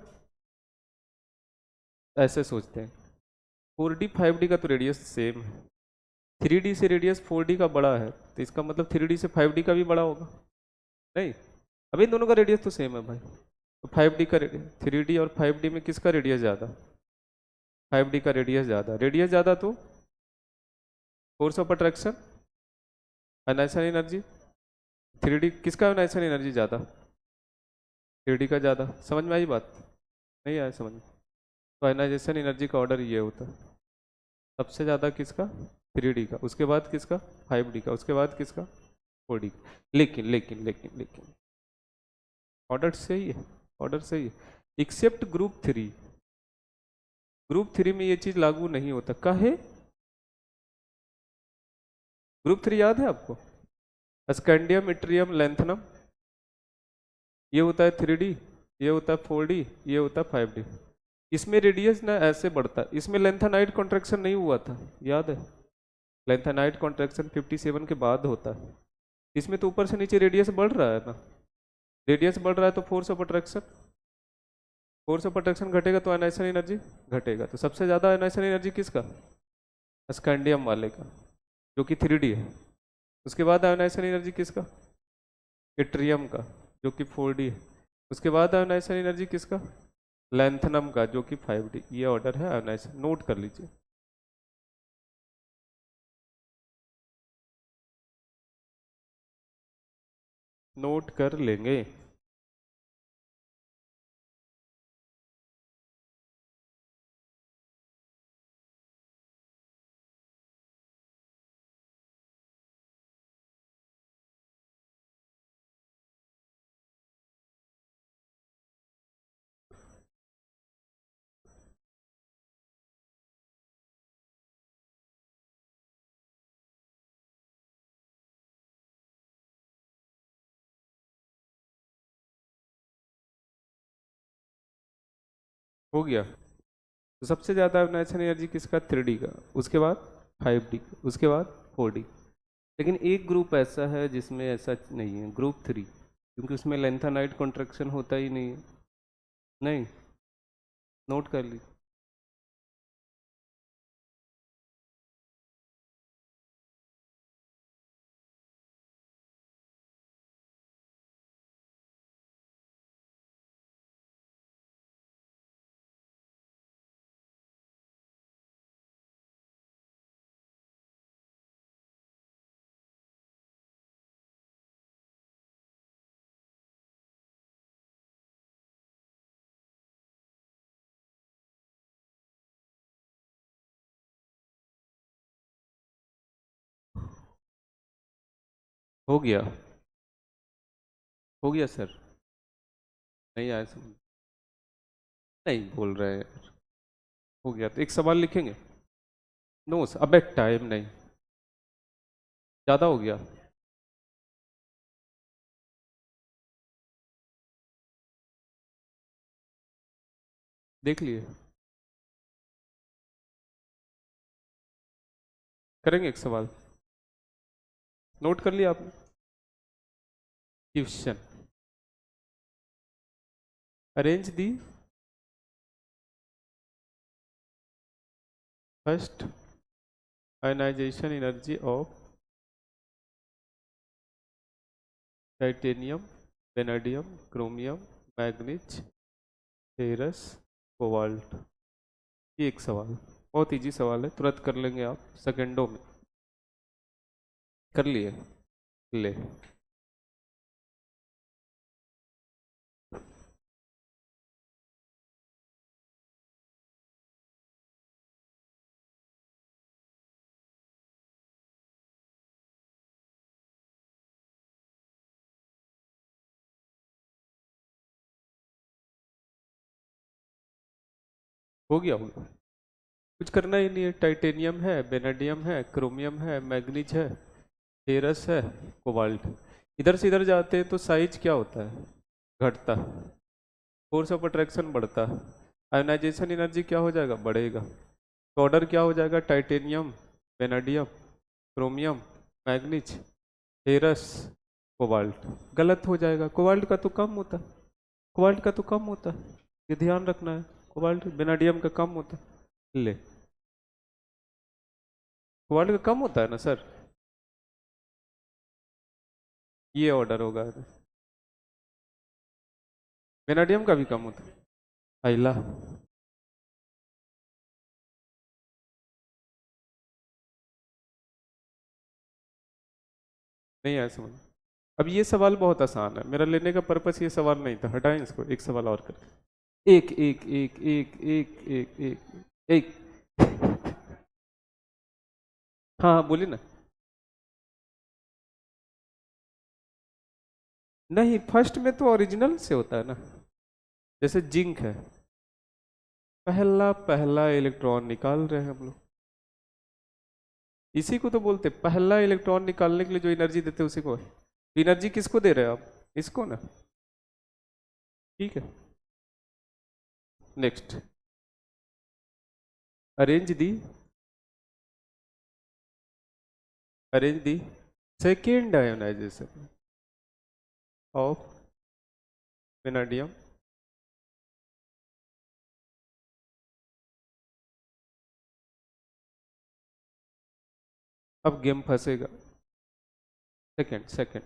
ऐसे सोचते हैं। 4D 5D का तो रेडियस सेम है, 3D से रेडियस 4D का बड़ा है, तो इसका मतलब 3D से 5D का भी बड़ा होगा। नहीं, अभी इन दोनों का रेडियस तो सेम है भाई, तो 5D का रेडियस, 3D और 5D में किसका रेडियस ज़्यादा? 5D का रेडियस ज़्यादा, रेडियस ज़्यादा तो force of attraction, ionisation energy, 3D किसका अनाइसन एनर्जी ज़्यादा? 3D का ज़्यादा। समझ में आई बात? नहीं आया समझ में? तो आयनाइजेशन एनर्जी का ऑर्डर ये होता है, सबसे ज़्यादा किसका? 3D का, उसके बाद किसका? 5D का, उसके बाद किसका? 4D का। लेकिन लेकिन लेकिन लेकिन ऑर्डर सही है, ऑर्डर सही है, एक्सेप्ट ग्रुप 3। ग्रुप 3 में ये चीज़ लागू नहीं होता। काहे? ग्रुप 3 याद है आपको? स्कैंडियम, इट्रियम, लैंथनम, ये होता है 3D, ये होता है 4D, ये होता है 5D। इसमें रेडियस ना ऐसे बढ़ता है, इसमें लेंथेनाइट कॉन्ट्रैक्शन नहीं हुआ था, याद है? लेंथेनाइट कॉन्ट्रैक्शन 57 के बाद होता है। इसमें तो ऊपर से नीचे रेडियस बढ़ रहा है ना, रेडियस बढ़ रहा है तो फोर्स ऑफ अट्रैक्शन घटेगा तो आयनाइजेशन एनर्जी घटेगा। तो सबसे ज़्यादा आयनाइजेशन एनर्जी किसका? स्कैंडियम वाले का, जो कि 3D है। उसके बाद आयनाइजेशन एनर्जी किसका? इट्रियम का, जो कि 4D है। उसके बाद आयनाइजेशन एनर्जी किसका? लैंथनम का, जो कि 5D। ये ऑर्डर है आयनाइजेशन, नोट कर लीजिए। नोट कर लेंगे। हो गया। तो सबसे ज़्यादा आयनाइजेशन एनर्जी किसका? 3D का, उसके बाद 5D का, उसके बाद 4D। लेकिन एक ग्रुप ऐसा है जिसमें ऐसा नहीं है, ग्रुप 3, क्योंकि उसमें लेंथेनाइट कॉन्ट्रैक्शन होता ही नहीं है। नहीं, नोट कर ली। हो गया, हो गया सर। नहीं आया समझ? नहीं बोल रहे हैं। हो गया तो एक सवाल लिखेंगे। नो अबे टाइम नहीं, ज़्यादा हो गया। देख लिए, करेंगे एक सवाल, नोट कर लिया आपने? Question, arrange the first ionization energy of titanium, vanadium, chromium, manganese, ferrous, cobalt. ये एक सवाल, बहुत इजी सवाल है, तुरंत कर लेंगे आप सेकेंडों में। कर लिए? ले, हो गया, हो गया। कुछ करना ही नहीं है, टाइटेनियम है, वेनेडियम है, क्रोमियम है, मैग्नीज है, फेरस है, कोबाल्ट। इधर से इधर जाते हैं तो साइज क्या होता है? घटता है, फोर्स ऑफ अट्रैक्शन बढ़ता है, आयोनाइजेशन एनर्जी क्या हो जाएगा? बढ़ेगा। तो ऑर्डर क्या हो जाएगा? Titanium, vanadium, chromium, manganese, ferrous, cobalt. गलत हो जाएगा, कोबाल्ट का तो कम होता है, कोबाल्ट का तो कम होता है, ये ध्यान रखना है। कोबाल्ट वेनाडियम का कम होता है। ले, कोबाल्ट का कम होता है ना सर, ये ऑर्डर होगा। वेनाडियम का भी कम होता है। आइला, नहीं आया समझ। अब ये सवाल बहुत आसान है, मेरा लेने का पर्पस ये सवाल नहीं था, हटाएं इसको, एक सवाल और करके। एक एक एक एक एक एक एक एक हाँ हाँ बोलिए ना। नहीं, फर्स्ट में तो ओरिजिनल से होता है ना, जैसे जिंक है, पहला पहला इलेक्ट्रॉन निकाल रहे हैं हम लोग, इसी को तो बोलते हैं, पहला इलेक्ट्रॉन निकालने के लिए जो एनर्जी देते हैं उसी को। एनर्जी किसको दे रहे हैं आप, इसको ना, ठीक है। Next, arrange the, arrange the second ionization of vanadium अब गेम फंसेगा। सेकेंड सेकेंड,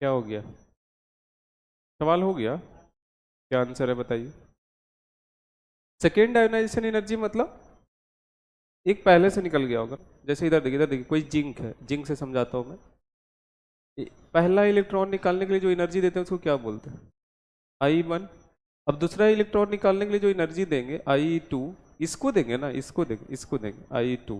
क्या हो गया, सवाल हो गया, क्या आंसर है बताइए। सेकेंड आयोनाइजेशन एनर्जी मतलब एक पहले से निकल गया होगा, जैसे इधर देखिए, इधर देखिए, कोई जिंक है, जिंक से समझाता हूँ मैं। पहला इलेक्ट्रॉन निकालने के लिए जो एनर्जी देते हैं उसको क्या बोलते हैं, I1। अब दूसरा इलेक्ट्रॉन निकालने के लिए जो एनर्जी देंगे I2, इसको देंगे ना, इसको देंगे, इसको देंगे I2,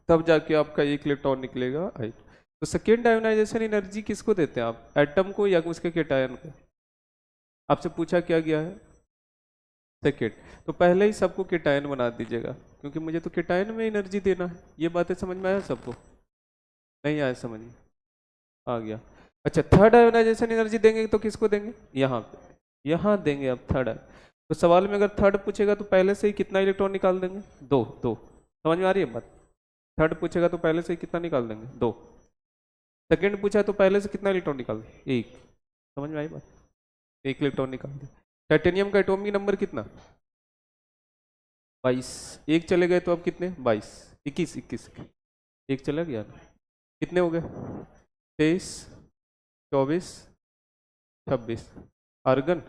तब जाके आपका एक इलेक्ट्रॉन निकलेगा I2। तो सेकेंड आयोनाइजेशन एनर्जी किसको देते हैं आप, एटम को या उसके केटायन को। आपसे पूछा क्या गया है, सेकेंड, तो पहले ही सबको केटायन बना दीजिएगा, क्योंकि मुझे तो केटायन में एनर्जी देना है। ये बातें समझ में आया सबको, नहीं आया समझ में, आ गया। अच्छा, थर्ड आयोनाइजेशन एनर्जी देंगे तो किसको देंगे, यहाँ पे, यहाँ देंगे। अब थर्ड है, तो सवाल में अगर थर्ड पूछेगा तो पहले से ही कितना इलेक्ट्रॉन निकाल देंगे, दो दो। समझ में आ रही है बात, थर्ड पूछेगा तो पहले से ही कितना निकाल देंगे, दो। सेकेंड पूछा है तो पहले से कितना इलेक्ट्रॉन निकाल देंगे, एक। समझ में आई बात, एक इलेक्ट्रॉन निकाल दे। टाइटेनियम का एटॉमिक नंबर कितना, 22। एक चले गए तो अब कितने, 22, 21 21, एक चला गया, कितने हो गए, 23 24 26। आर्गन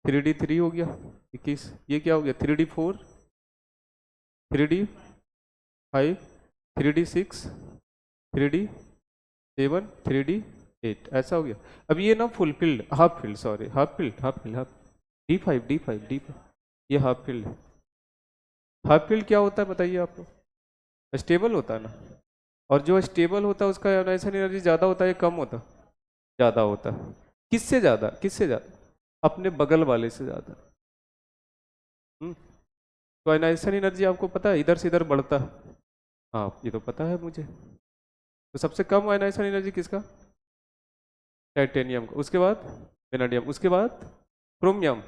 3D3 हो गया 21, ये क्या हो गया, 3D4 3D5 3D6 3D7 3D8, ऐसा हो गया। अब ये ना fulfilled, half field, sorry half field, half field, half D5 ये हाफ फील्ड है। हाफ फील्ड क्या होता है बताइए आपको, स्टेबल होता है ना, और जो स्टेबल होता है उसका आयोनाइजेशन एनर्जी ज़्यादा होता है या कम होता है, ज़्यादा होता है। किससे ज़्यादा, किससे ज़्यादा, अपने बगल वाले से ज़्यादा। तो आयोनाइजेशन एनर्जी आपको पता है इधर से इधर बढ़ता है, हाँ ये तो पता है मुझे। तो सबसे कम आयोनाइजेशन एनर्जी किसका, टाइटेनियम का, उसके बाद वेनाडियम, उसके बाद क्रोमियम,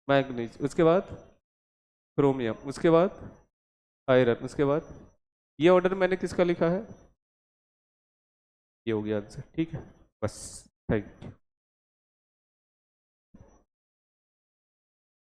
मैग्नीज, उसके बाद क्रोमियम, उसके बाद आयरन, उसके बाद, ये ऑर्डर मैंने किसका लिखा है, ये हो गया आंसर, ठीक है बस, थैंक यू।